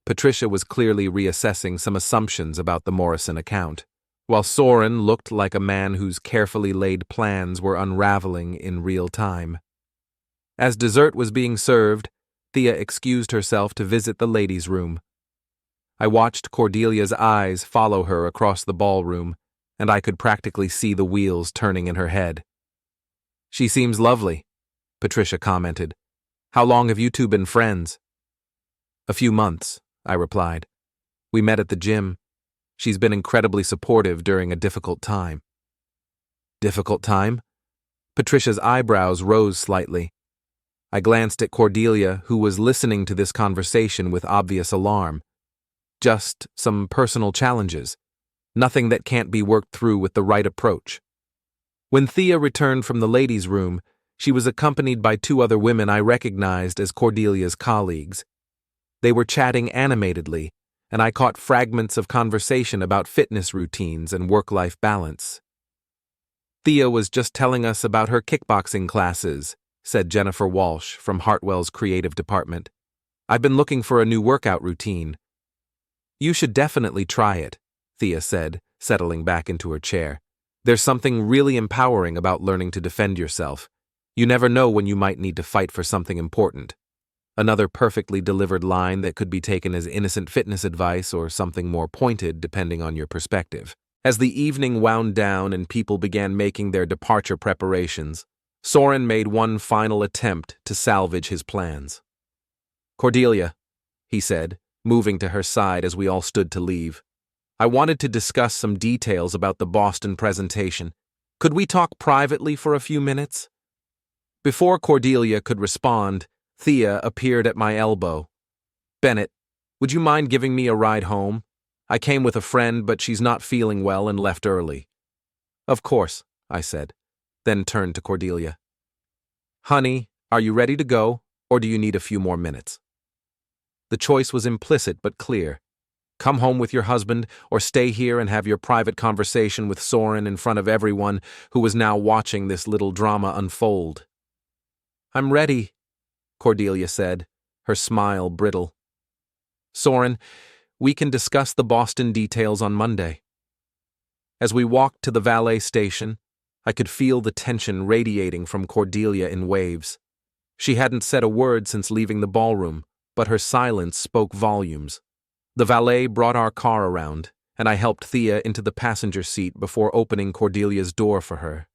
S1: Patricia was clearly reassessing some assumptions about the Morrison account, while Soren looked like a man whose carefully laid plans were unraveling in real time. As dessert was being served, Thea excused herself to visit the ladies' room. I watched Cordelia's eyes follow her across the ballroom, and I could practically see the wheels turning in her head. She seems lovely, Patricia commented. How long have you two been friends? A few months, I replied. We met at the gym. She's been incredibly supportive during a difficult time. Difficult time? Patricia's eyebrows rose slightly. I glanced at Cordelia, who was listening to this conversation with obvious alarm. Just some personal challenges. Nothing that can't be worked through with the right approach. When Thea returned from the ladies' room, she was accompanied by two other women I recognized as Cordelia's colleagues. They were chatting animatedly, and I caught fragments of conversation about fitness routines and work-life balance. Thea was just telling us about her kickboxing classes, said Jennifer Walsh from Hartwell's creative department. I've been looking for a new workout routine. You should definitely try it, Thea said, settling back into her chair. There's something really empowering about learning to defend yourself. You never know when you might need to fight for something important. Another perfectly delivered line that could be taken as innocent fitness advice or something more pointed depending on your perspective. As the evening wound down and people began making their departure preparations, Soren made one final attempt to salvage his plans. Cordelia, he said, moving to her side as we all stood to leave. I wanted to discuss some details about the Boston presentation. Could we talk privately for a few minutes? Before Cordelia could respond, Thea appeared at my elbow. Bennett, would you mind giving me a ride home? I came with a friend, but she's not feeling well and left early. Of course, I said, then turned to Cordelia. Honey, are you ready to go, or do you need a few more minutes? The choice was implicit but clear. Come home with your husband, or stay here and have your private conversation with Soren in front of everyone who was now watching this little drama unfold. I'm ready, Cordelia said, her smile brittle. Soren, we can discuss the Boston details on Monday. As we walked to the valet station, I could feel the tension radiating from Cordelia in waves. She hadn't said a word since leaving the ballroom, but her silence spoke volumes. The valet brought our car around, and I helped Thea into the passenger seat before opening Cordelia's door for her.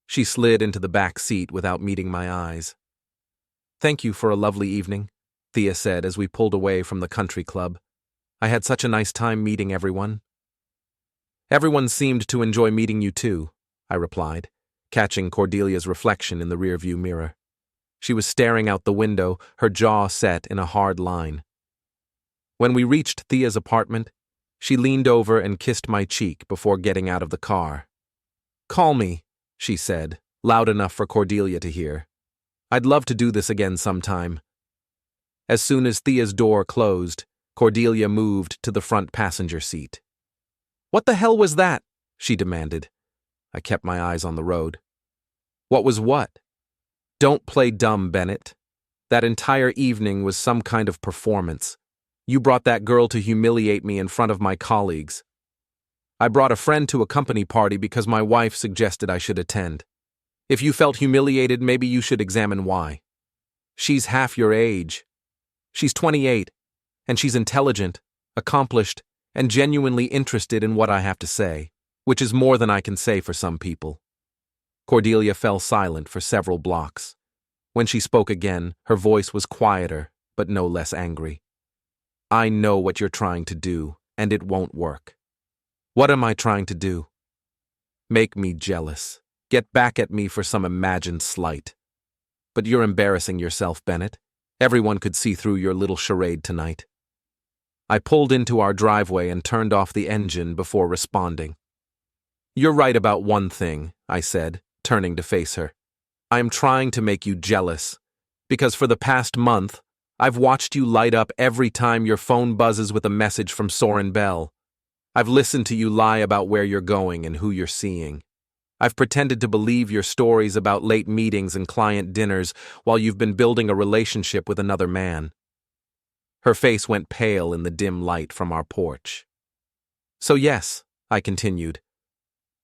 S1: She slid into the back seat without meeting my eyes. Thank you for a lovely evening, Thea said as we pulled away from the country club. I had such a nice time meeting everyone. Everyone seemed to enjoy meeting you too, I replied, catching Cordelia's reflection in the rearview mirror. She was staring out the window, her jaw set in a hard line. When we reached Thea's apartment, she leaned over and kissed my cheek before getting out of the car. Call me, she said, loud enough for Cordelia to hear. I'd love to do this again sometime. As soon as Thea's door closed, Cordelia moved to the front passenger seat. What the hell was that? She demanded. I kept my eyes on the road. What was what? Don't play dumb, Bennett. That entire evening was some kind of performance. You brought that girl to humiliate me in front of my colleagues. I brought a friend to a company party because my wife suggested I should attend. If you felt humiliated, maybe you should examine why. She's half your age. She's 28, and she's intelligent, accomplished, and genuinely interested in what I have to say, which is more than I can say for some people. Cordelia fell silent for several blocks. When she spoke again, her voice was quieter, but no less angry. I know what you're trying to do, and it won't work. What am I trying to do? Make me jealous. Get back at me for some imagined slight. But you're embarrassing yourself, Bennett. Everyone could see through your little charade tonight. I pulled into our driveway and turned off the engine before responding. You're right about one thing, I said, turning to face her. I'm trying to make you jealous, because for the past month, I've watched you light up every time your phone buzzes with a message from Soren Bell. I've listened to you lie about where you're going and who you're seeing. I've pretended to believe your stories about late meetings and client dinners while you've been building a relationship with another man. Her face went pale in the dim light from our porch. So yes, I continued,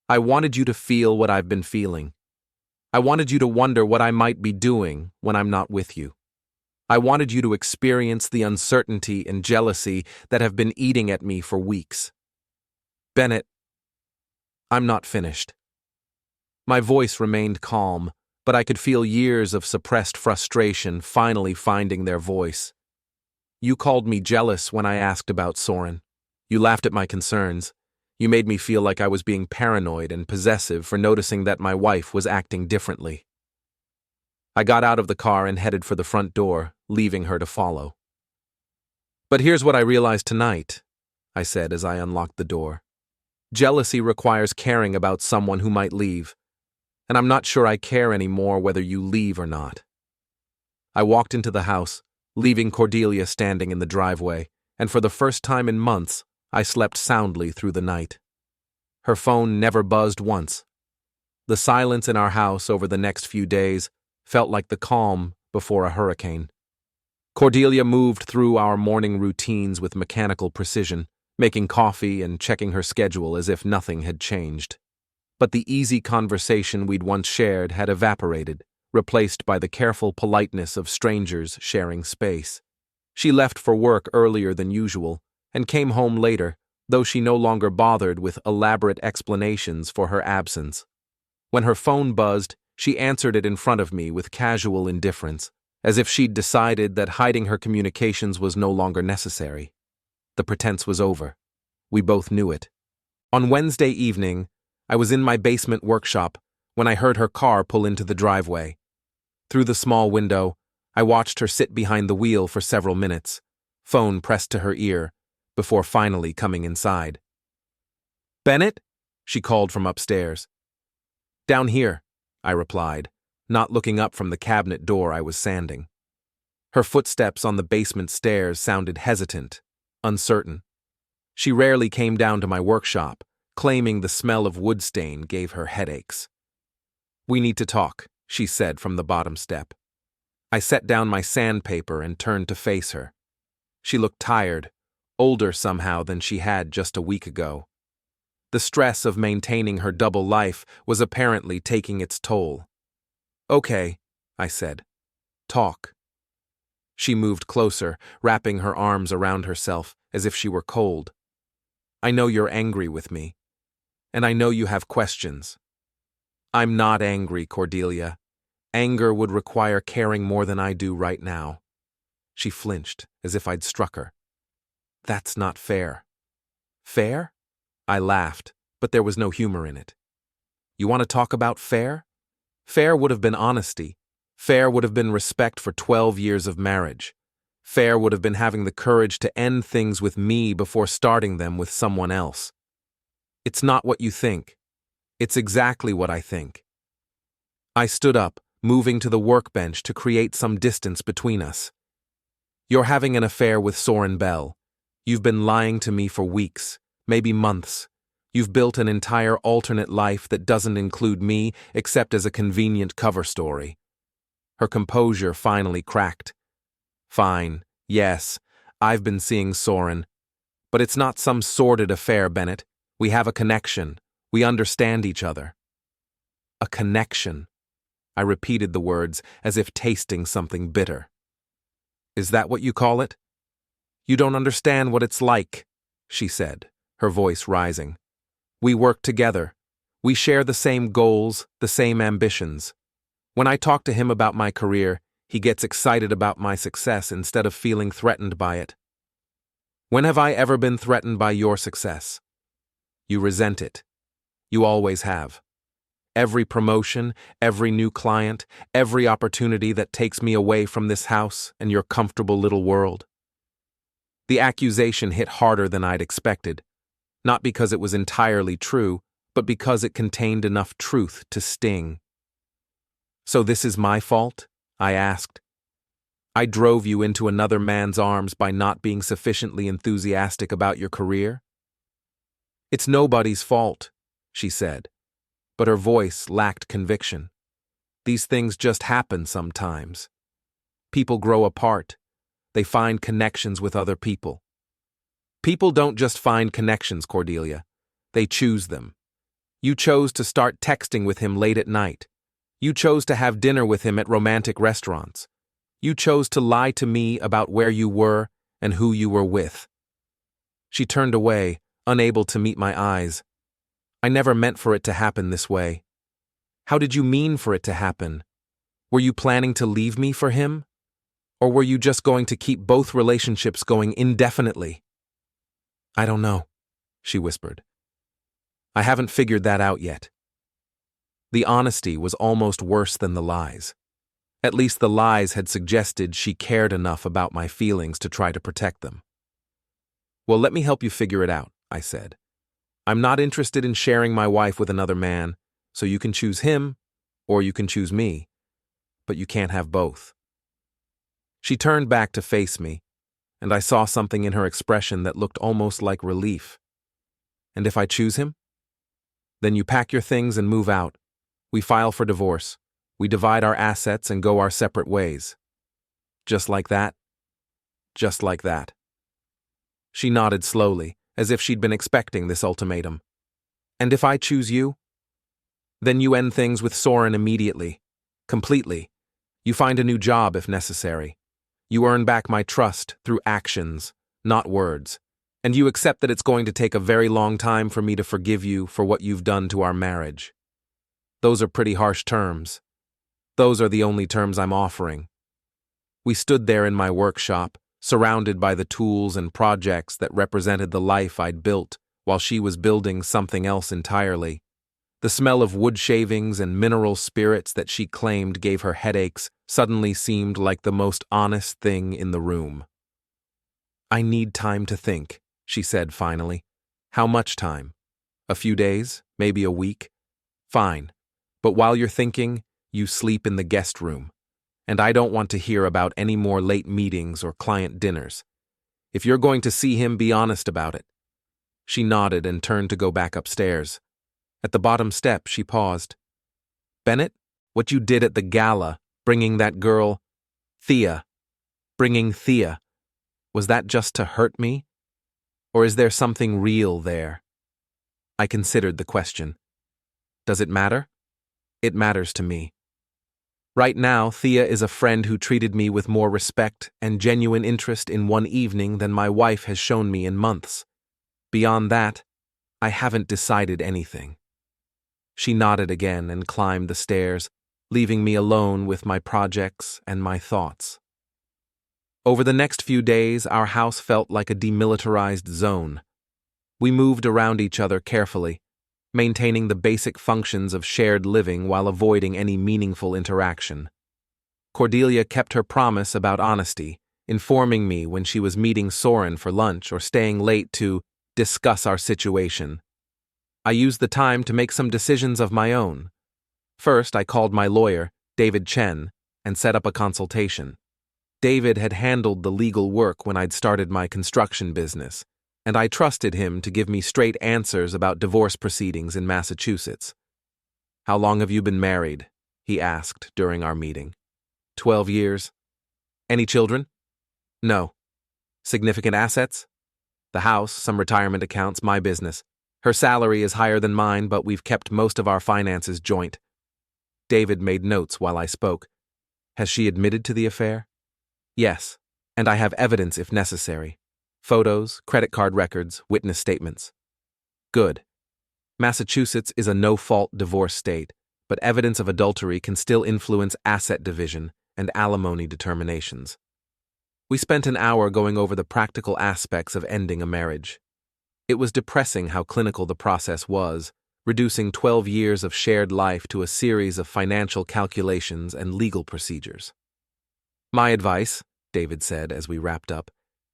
S1: I wanted you to feel what I've been feeling. I wanted you to wonder what I might be doing when I'm not with you. I wanted you to experience the uncertainty and jealousy that have been eating at me for weeks. Bennett, I'm not finished. My voice remained calm, but I could feel years of suppressed frustration finally finding their voice. You called me jealous when I asked about Soren. You laughed at my concerns. You made me feel like I was being paranoid and possessive for noticing that my wife was acting differently. I got out of the car and headed for the front door, leaving her to follow. But here's what I realized tonight, I said as I unlocked the door. Jealousy requires caring about someone who might leave, and I'm not sure I care anymore whether you leave or not. I walked into the house, leaving Cordelia standing in the driveway, and for the first time in months, I slept soundly through the night. Her phone never buzzed once. The silence in our house over the next few days felt like the calm before a hurricane. Cordelia moved through our morning routines with mechanical precision, making coffee and checking her schedule as if nothing had changed. But the easy conversation we'd once shared had evaporated, replaced by the careful politeness of strangers sharing space. She left for work earlier than usual and came home later, though she no longer bothered with elaborate explanations for her absence. When her phone buzzed, she answered it in front of me with casual indifference, as if she'd decided that hiding her communications was no longer necessary. The pretense was over. We both knew it. On Wednesday evening, I was in my basement workshop when I heard her car pull into the driveway. Through the small window, I watched her sit behind the wheel for several minutes, phone pressed to her ear, before finally coming inside. Bennett? She called from upstairs. Down here, I replied, not looking up from the cabinet door I was sanding. Her footsteps on the basement stairs sounded hesitant, uncertain. She rarely came down to my workshop, claiming the smell of wood stain gave her headaches. We need to talk, she said from the bottom step. I set down my sandpaper and turned to face her. She looked tired, older somehow than she had just a week ago. The stress of maintaining her double life was apparently taking its toll. Okay, I said. Talk. She moved closer, wrapping her arms around herself as if she were cold. I know you're angry with me, and I know you have questions. I'm not angry, Cordelia. Anger would require caring more than I do right now. She flinched, as if I'd struck her. That's not fair. Fair? I laughed, but there was no humor in it. You want to talk about fair? Fair would have been honesty. Fair would have been respect for 12 years of marriage. Fair would have been having the courage to end things with me before starting them with someone else. It's not what you think. It's exactly what I think. I stood up, moving to the workbench to create some distance between us. You're having an affair with Soren Bell. You've been lying to me for weeks, maybe months, You've built an entire alternate life that doesn't include me except as a convenient cover story. Her composure finally cracked. Fine, yes, I've been seeing Soren. But it's not some sordid affair, Bennett. We have a connection. We understand each other. A connection. I repeated the words as if tasting something bitter. Is that what you call it? You don't understand what it's like, she said, her voice rising. We work together. We share the same goals, the same ambitions. When I talk to him about my career, he gets excited about my success instead of feeling threatened by it. When have I ever been threatened by your success? You resent it. You always have. Every promotion, every new client, every opportunity that takes me away from this house and your comfortable little world. The accusation hit harder than I'd expected, not because it was entirely true, but because it contained enough truth to sting. So this is my fault? I asked. I drove you into another man's arms by not being sufficiently enthusiastic about your career? It's nobody's fault, she said, but her voice lacked conviction. These things just happen sometimes. People grow apart. They find connections with other people. People don't just find connections, Cordelia. They choose them. You chose to start texting with him late at night. You chose to have dinner with him at romantic restaurants. You chose to lie to me about where you were and who you were with. She turned away, unable to meet my eyes. I never meant for it to happen this way. How did you mean for it to happen? Were you planning to leave me for him? Or were you just going to keep both relationships going indefinitely? I don't know, she whispered. I haven't figured that out yet. The honesty was almost worse than the lies. At least the lies had suggested she cared enough about my feelings to try to protect them. Well, let me help you figure it out, I said. I'm not interested in sharing my wife with another man, so you can choose him, or you can choose me, but you can't have both. She turned back to face me, and I saw something in her expression that looked almost like relief. And if I choose him? Then you pack your things and move out. We file for divorce. We divide our assets and go our separate ways. Just like that? Just like that. She nodded slowly, as if she'd been expecting this ultimatum. And if I choose you? Then you end things with Soren immediately. Completely. You find a new job if necessary. You earn back my trust through actions, not words. And you accept that it's going to take a very long time for me to forgive you for what you've done to our marriage. Those are pretty harsh terms. Those are the only terms I'm offering. We stood there in my workshop, surrounded by the tools and projects that represented the life I'd built, while she was building something else entirely. The smell of wood shavings and mineral spirits that she claimed gave her headaches suddenly seemed like the most honest thing in the room. I need time to think, she said finally. How much time? A few days? Maybe a week? Fine. But while you're thinking, you sleep in the guest room. And I don't want to hear about any more late meetings or client dinners. If you're going to see him, be honest about it. She nodded and turned to go back upstairs. At the bottom step, she paused. Bennett, what you did at the gala, bringing that girl, Thea, was that just to hurt me? Or is there something real there? I considered the question. Does it matter? It matters to me. Right now, Thea is a friend who treated me with more respect and genuine interest in one evening than my wife has shown me in months. Beyond that, I haven't decided anything. She nodded again and climbed the stairs, leaving me alone with my projects and my thoughts. Over the next few days, our house felt like a demilitarized zone. We moved around each other carefully, maintaining the basic functions of shared living while avoiding any meaningful interaction. Cordelia kept her promise about honesty, informing me when she was meeting Soren for lunch or staying late to discuss our situation. I used the time to make some decisions of my own. First, I called my lawyer, David Chen, and set up a consultation. David had handled the legal work when I'd started my construction business, and I trusted him to give me straight answers about divorce proceedings in Massachusetts. "How long have you been married?" he asked during our meeting. 12 years. "Any children?" "No." "Significant assets?" "The house, some retirement accounts, my business. Her salary is higher than mine, but we've kept most of our finances joint." David made notes while I spoke. "Has she admitted to the affair?" "Yes, and I have evidence if necessary. Photos, credit card records, witness statements." "Good. Massachusetts is a no-fault divorce state, but evidence of adultery can still influence asset division and alimony determinations." We spent an hour going over the practical aspects of ending a marriage. It was depressing how clinical the process was, reducing 12 years of shared life to a series of financial calculations and legal procedures. "My advice," David said as we wrapped up,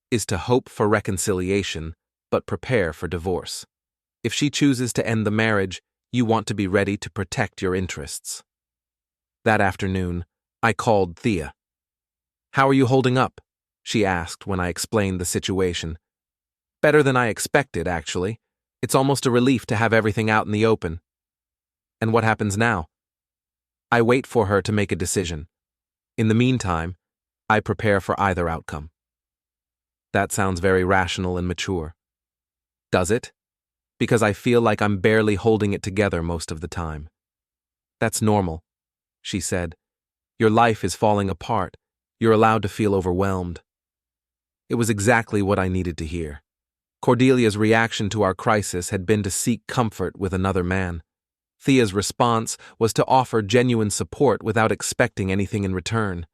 S1: "is to hope for reconciliation, but prepare for divorce. If she chooses to end the marriage, you want to be ready to protect your interests." That afternoon, I called Thea. "How are you holding up?" she asked when I explained the situation. "Better than I expected, actually. It's almost a relief to have everything out in the open." "And what happens now?" "I wait for her to make a decision. In the meantime, I prepare for either outcome." That sounds very rational and mature. Does it? Because I feel like I'm barely holding it together most of the time. "That's normal," she said. "Your life is falling apart. You're allowed to feel overwhelmed." It was exactly what I needed to hear. Cordelia's reaction to our crisis had been to seek comfort with another man. Thea's response was to offer genuine support without expecting anything in return.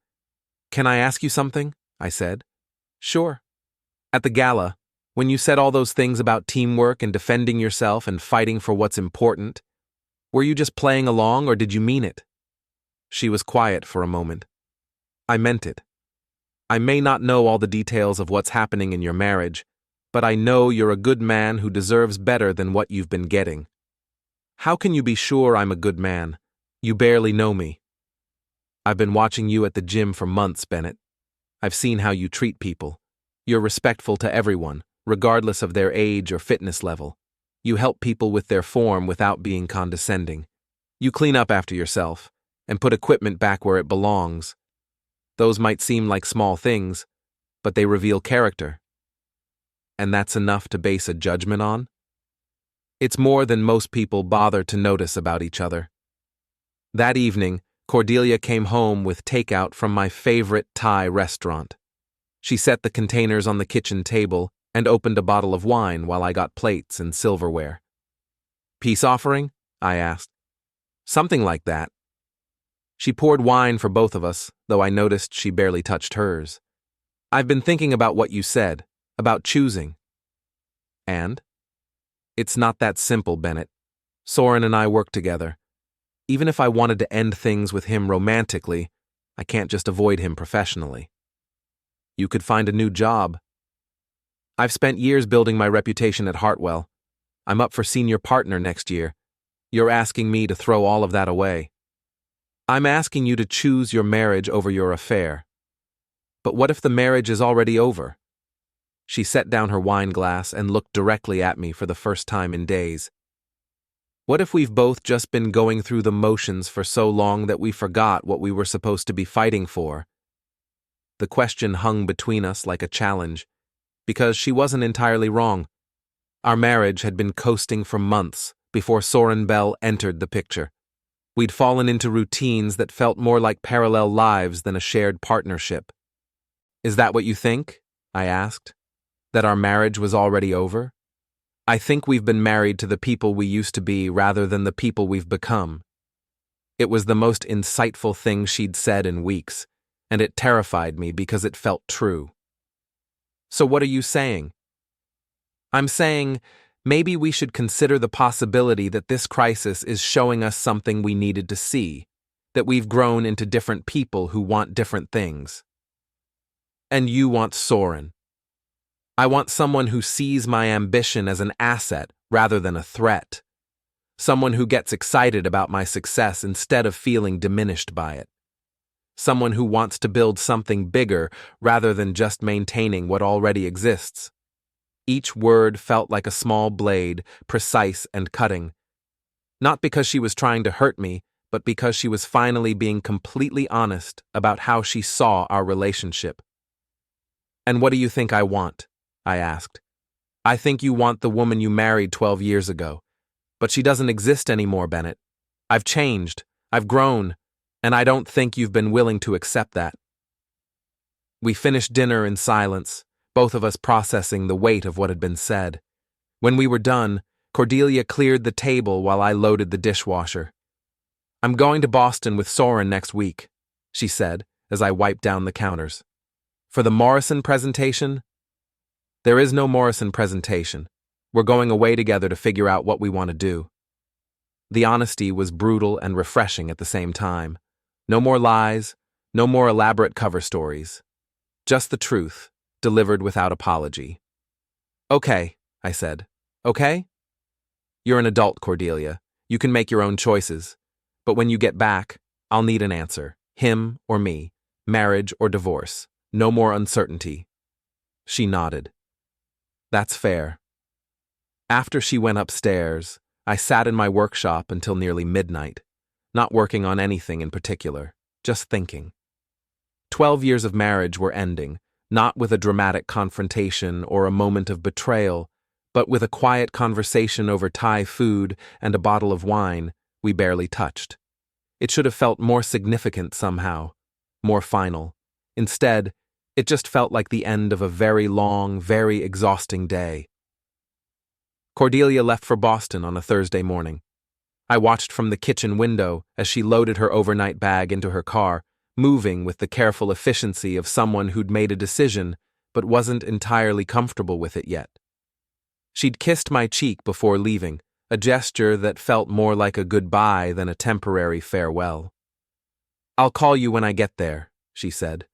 S1: "Can I ask you something?" I said. "Sure." "At the gala, when you said all those things about teamwork and defending yourself and fighting for what's important, were you just playing along or did you mean it?" She was quiet for a moment. "I meant it. I may not know all the details of what's happening in your marriage, but I know you're a good man who deserves better than what you've been getting." "How can you be sure I'm a good man? You barely know me." "I've been watching you at the gym for months, Bennett. I've seen how you treat people. You're respectful to everyone, regardless of their age or fitness level. You help people with their form without being condescending. You clean up after yourself and put equipment back where it belongs. Those might seem like small things, but they reveal character. And that's enough to base a judgment on? It's more than most people bother to notice about each other." That evening, Cordelia came home with takeout from my favorite Thai restaurant. She set the containers on the kitchen table and opened a bottle of wine while I got plates and silverware. "Peace offering?" I asked. "Something like that." She poured wine for both of us, though I noticed she barely touched hers. "I've been thinking about what you said, about choosing." "And?" "It's not that simple, Bennett. Soren and I work together. Even if I wanted to end things with him romantically, I can't just avoid him professionally." "You could find a new job." "I've spent years building my reputation at Hartwell. I'm up for senior partner next year. You're asking me to throw all of that away." "I'm asking you to choose your marriage over your affair." "But what if the marriage is already over?" She set down her wine glass and looked directly at me for the first time in days. "What if we've both just been going through the motions for so long that we forgot what we were supposed to be fighting for?" The question hung between us like a challenge, because she wasn't entirely wrong. Our marriage had been coasting for months before Soren Bell entered the picture. We'd fallen into routines that felt more like parallel lives than a shared partnership. "Is that what you think?" I asked. "That our marriage was already over?" "I think we've been married to the people we used to be rather than the people we've become." It was the most insightful thing she'd said in weeks, and it terrified me because it felt true. "So what are you saying?" "I'm saying maybe we should consider the possibility that this crisis is showing us something we needed to see, that we've grown into different people who want different things." "And you want Soren." "I want someone who sees my ambition as an asset rather than a threat. Someone who gets excited about my success instead of feeling diminished by it. Someone who wants to build something bigger rather than just maintaining what already exists." Each word felt like a small blade, precise and cutting. Not because she was trying to hurt me, but because she was finally being completely honest about how she saw our relationship. "And what do you think I want?" I asked. "I think you want the woman you married 12 years ago. But she doesn't exist anymore, Bennett. I've changed, I've grown, and I don't think you've been willing to accept that." We finished dinner in silence, both of us processing the weight of what had been said. When we were done, Cordelia cleared the table while I loaded the dishwasher. "I'm going to Boston with Soren next week," she said as I wiped down the counters. "For the Morrison presentation?" "There is no Morrison presentation. We're going away together to figure out what we want to do." The honesty was brutal and refreshing at the same time. No more lies, no more elaborate cover stories. Just the truth, delivered without apology. "Okay," I said. "Okay? You're an adult, Cordelia. You can make your own choices. But when you get back, I'll need an answer. Him or me. Marriage or divorce. No more uncertainty." She nodded. "That's fair." After she went upstairs, I sat in my workshop until nearly midnight, not working on anything in particular, just thinking. 12 years of marriage were ending, not with a dramatic confrontation or a moment of betrayal, but with a quiet conversation over Thai food and a bottle of wine we barely touched. It should have felt more significant somehow, more final. Instead, it just felt like the end of a very long, very exhausting day. Cordelia left for Boston on a Thursday morning. I watched from the kitchen window as she loaded her overnight bag into her car, moving with the careful efficiency of someone who'd made a decision but wasn't entirely comfortable with it yet. She'd kissed my cheek before leaving, a gesture that felt more like a goodbye than a temporary farewell. "I'll call you when I get there," she said.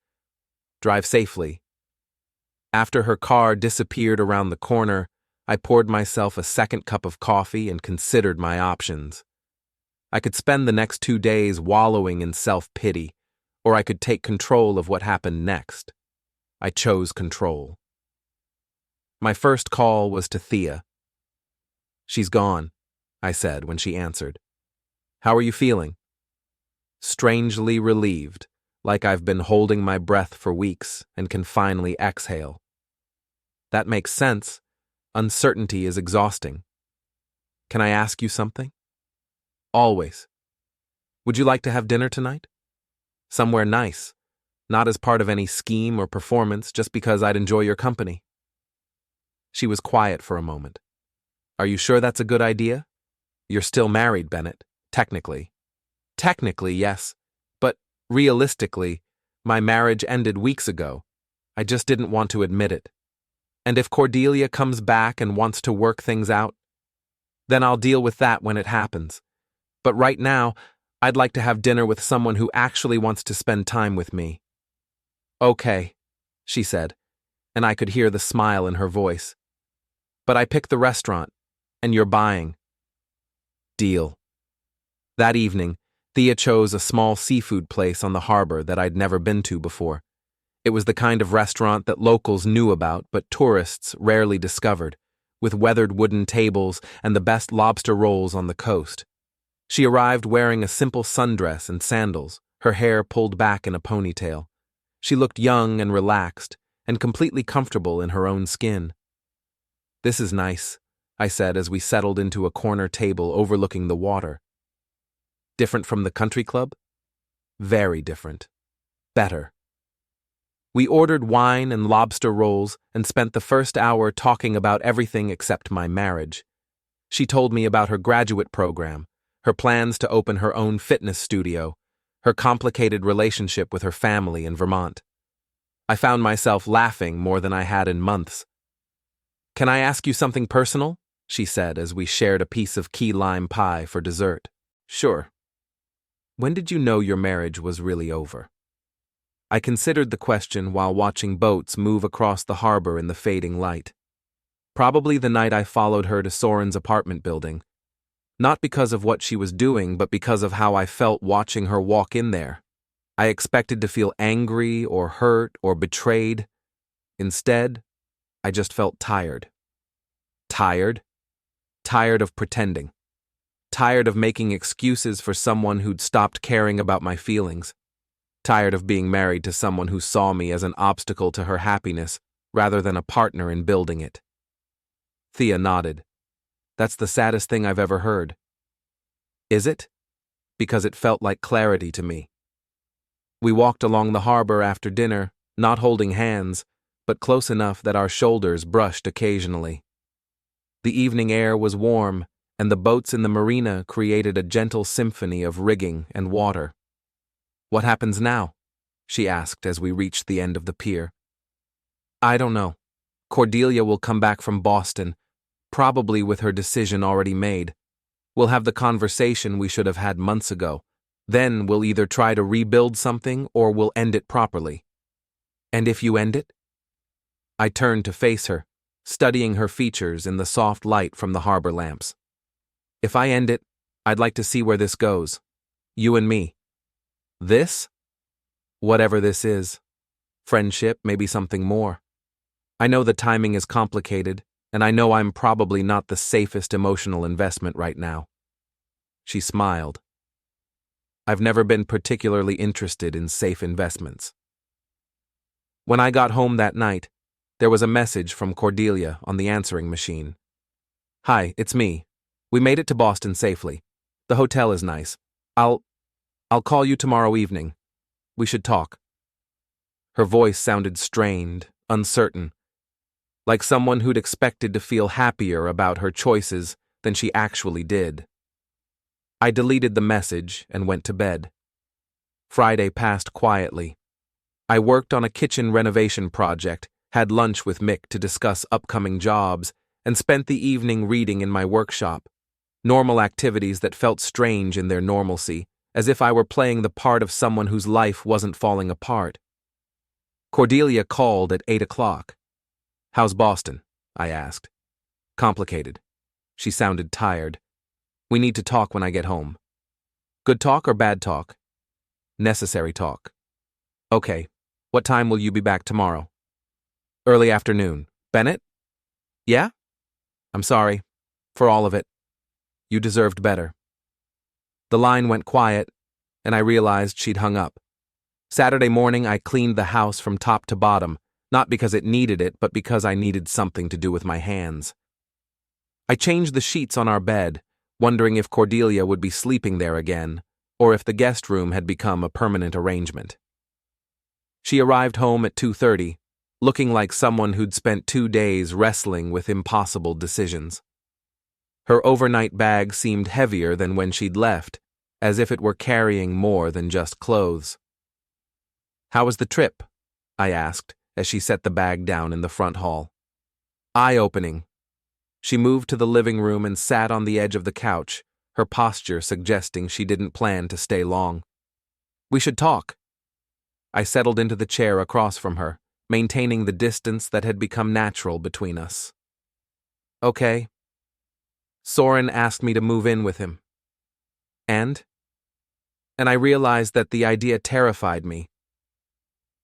S1: "Drive safely." After her car disappeared around the corner, I poured myself a second cup of coffee and considered my options. I could spend the next 2 days wallowing in self-pity, or I could take control of what happened next. I chose control. My first call was to Thea. "She's gone," I said when she answered. "How are you feeling?" Strangely relieved, like I've been holding my breath for weeks and can finally exhale. "That makes sense. Uncertainty is exhausting." "Can I ask you something?" "Always." "Would you like to have dinner tonight? Somewhere nice, not as part of any scheme or performance, just because I'd enjoy your company." She was quiet for a moment. "Are you sure that's a good idea? You're still married, Bennett, technically." "Technically, yes, but realistically, my marriage ended weeks ago. I just didn't want to admit it. And if Cordelia comes back and wants to work things out, then I'll deal with that when it happens. But right now, I'd like to have dinner with someone who actually wants to spend time with me." "Okay," she said, and I could hear the smile in her voice. "But I picked the restaurant, and you're buying." "Deal." That evening, Thea chose a small seafood place on the harbor that I'd never been to before. It was the kind of restaurant that locals knew about but tourists rarely discovered, with weathered wooden tables and the best lobster rolls on the coast. She arrived wearing a simple sundress and sandals, her hair pulled back in a ponytail. She looked young and relaxed, and completely comfortable in her own skin. "This is nice," I said as we settled into a corner table overlooking the water. "Different from the country club?" "Very different. Better." We ordered wine and lobster rolls and spent the first hour talking about everything except my marriage. She told me about her graduate program, her plans to open her own fitness studio, her complicated relationship with her family in Vermont. I found myself laughing more than I had in months. "Can I ask you something personal?" she said as we shared a piece of key lime pie for dessert. "Sure." "When did you know your marriage was really over?" I considered the question while watching boats move across the harbor in the fading light. Probably the night I followed her to Soren's apartment building. Not because of what she was doing, but because of how I felt watching her walk in there. I expected to feel angry or hurt or betrayed. Instead, I just felt tired. Tired. Tired of pretending. Tired of making excuses for someone who'd stopped caring about my feelings. Tired of being married to someone who saw me as an obstacle to her happiness rather than a partner in building it. Thea nodded. That's the saddest thing I've ever heard. Is it? Because it felt like clarity to me. We walked along the harbor after dinner, not holding hands, but close enough that our shoulders brushed occasionally. The evening air was warm, and the boats in the marina created a gentle symphony of rigging and water. What happens now? She asked as we reached the end of the pier. I don't know. Cordelia will come back from Boston, probably with her decision already made. We'll have the conversation we should have had months ago. Then we'll either try to rebuild something or we'll end it properly. And if you end it? I turned to face her, studying her features in the soft light from the harbor lamps. If I end it, I'd like to see where this goes. You and me. This? Whatever this is. Friendship, maybe something more. I know the timing is complicated, and I know I'm probably not the safest emotional investment right now. She smiled. I've never been particularly interested in safe investments. When I got home that night, there was a message from Cordelia on the answering machine. Hi, it's me. We made it to Boston safely. The hotel is nice. I'll call you tomorrow evening. We should talk. Her voice sounded strained, uncertain, like someone who'd expected to feel happier about her choices than she actually did. I deleted the message and went to bed. Friday passed quietly. I worked on a kitchen renovation project, had lunch with Mick to discuss upcoming jobs, and spent the evening reading in my workshop. Normal activities that felt strange in their normalcy, as if I were playing the part of someone whose life wasn't falling apart. Cordelia called at 8 o'clock. How's Boston? I asked. Complicated. She sounded tired. We need to talk when I get home. Good talk or bad talk? Necessary talk. Okay. What time will you be back tomorrow? Early afternoon. Bennett? Yeah? I'm sorry. For all of it. You deserved better. The line went quiet, and I realized she'd hung up. Saturday morning, I cleaned the house from top to bottom, not because it needed it, but because I needed something to do with my hands. I changed the sheets on our bed, wondering if Cordelia would be sleeping there again, or if the guest room had become a permanent arrangement. She arrived home at 2:30, looking like someone who'd spent 2 days wrestling with impossible decisions. Her overnight bag seemed heavier than when she'd left, as if it were carrying more than just clothes. How was the trip? I asked, as she set the bag down in the front hall. Eye-opening. She moved to the living room and sat on the edge of the couch, her posture suggesting she didn't plan to stay long. We should talk. I settled into the chair across from her, maintaining the distance that had become natural between us. Okay. Soren asked me to move in with him. And I realized that the idea terrified me.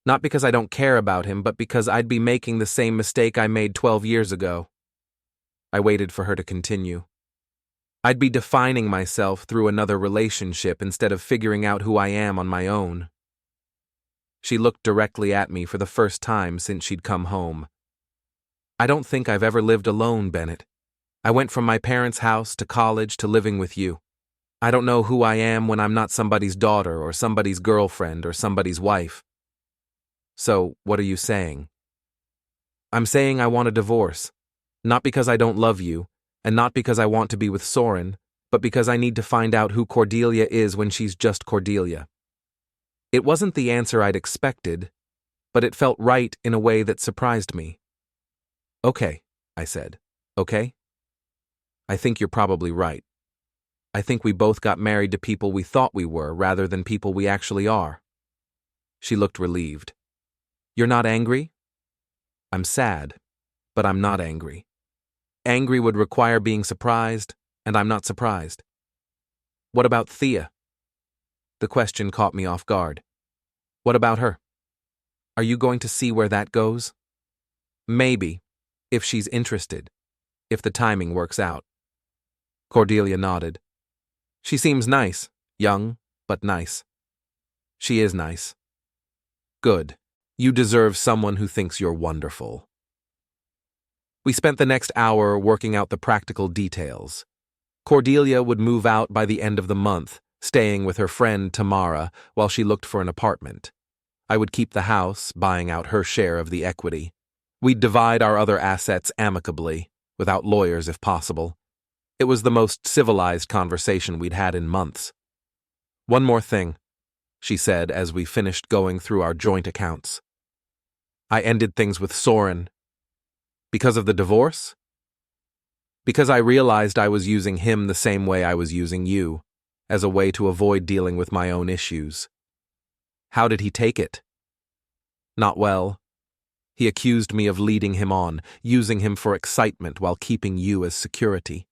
S1: Not because I don't care about him, but because I'd be making the same mistake I made 12 years ago. I waited for her to continue. I'd be defining myself through another relationship instead of figuring out who I am on my own. She looked directly at me for the first time since she'd come home. I don't think I've ever lived alone, Bennett. I went from my parents' house to college to living with you. I don't know who I am when I'm not somebody's daughter or somebody's girlfriend or somebody's wife. So, what are you saying? I'm saying I want a divorce. Not because I don't love you, and not because I want to be with Soren, but because I need to find out who Cordelia is when she's just Cordelia. It wasn't the answer I'd expected, but it felt right in a way that surprised me. Okay, I said. Okay? I think you're probably right. I think we both got married to people we thought we were rather than people we actually are. She looked relieved. You're not angry? I'm sad, but I'm not angry. Angry would require being surprised, and I'm not surprised. What about Thea? The question caught me off guard. What about her? Are you going to see where that goes? Maybe, if she's interested. if the timing works out. Cordelia nodded. She seems nice, young, but nice. She is nice. Good. You deserve someone who thinks you're wonderful. We spent the next hour working out the practical details. Cordelia would move out by the end of the month, staying with her friend Tamara while she looked for an apartment. I would keep the house, buying out her share of the equity. We'd divide our other assets amicably, without lawyers if possible. It was the most civilized conversation we'd had in months. One more thing, she said as we finished going through our joint accounts. I ended things with Soren. Because of the divorce? Because I realized I was using him the same way I was using you, as a way to avoid dealing with my own issues. How did he take it? Not well. He accused me of leading him on, using him for excitement while keeping you as security.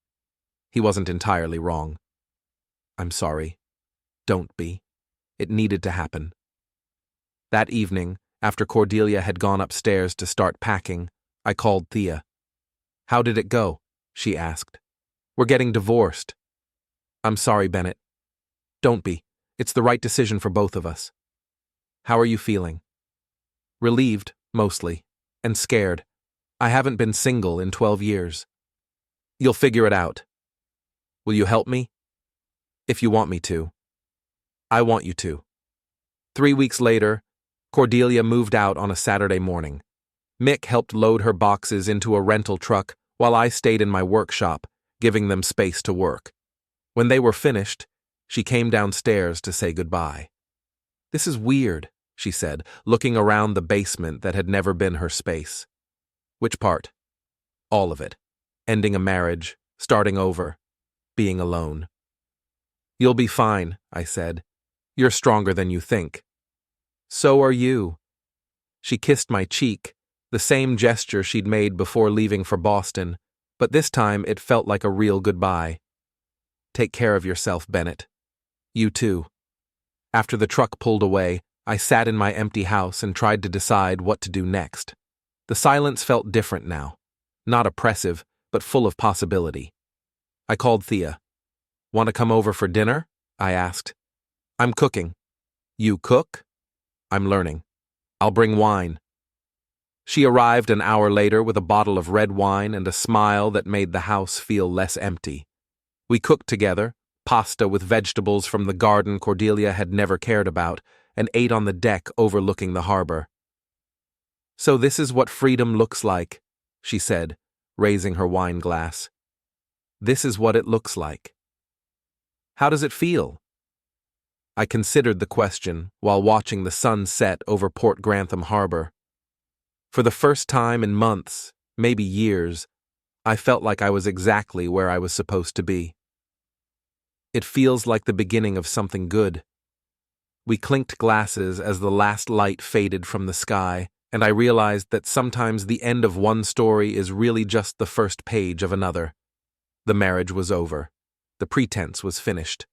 S1: He wasn't entirely wrong. I'm sorry. Don't be. It needed to happen. That evening, after Cordelia had gone upstairs to start packing, I called Thea. How did it go? She asked. We're getting divorced. I'm sorry, Bennett. Don't be. It's the right decision for both of us. How are you feeling? Relieved, mostly, and scared. I haven't been single in 12 years. You'll figure it out. Will you help me? If you want me to. I want you to. 3 weeks later, Cordelia moved out on a Saturday morning. Mick helped load her boxes into a rental truck while I stayed in my workshop, giving them space to work. When they were finished, she came downstairs to say goodbye. This is weird, she said, looking around the basement that had never been her space. Which part? All of it. Ending a marriage, starting over, being alone. You'll be fine, I said. You're stronger than you think. So are you. She kissed my cheek, the same gesture she'd made before leaving for Boston, but this time it felt like a real goodbye. Take care of yourself, Bennett. You too. After the truck pulled away, I sat in my empty house and tried to decide what to do next. The silence felt different now. Not oppressive, but full of possibility. I called Thea. Want to come over for dinner? I asked. I'm cooking. You cook? I'm learning. I'll bring wine. She arrived an hour later with a bottle of red wine and a smile that made the house feel less empty. We cooked together, pasta with vegetables from the garden Cordelia had never cared about, and ate on the deck overlooking the harbor. So this is what freedom looks like, she said, raising her wine glass. This is what it looks like. How does it feel? I considered the question while watching the sun set over Port Grantham harbor. For the first time in months, maybe years, I felt like I was exactly where I was supposed to be. It feels like the beginning of something good. We clinked glasses as the last light faded from the sky, and I realized that sometimes the end of one story is really just the first page of another. The marriage was over. The pretense was finished.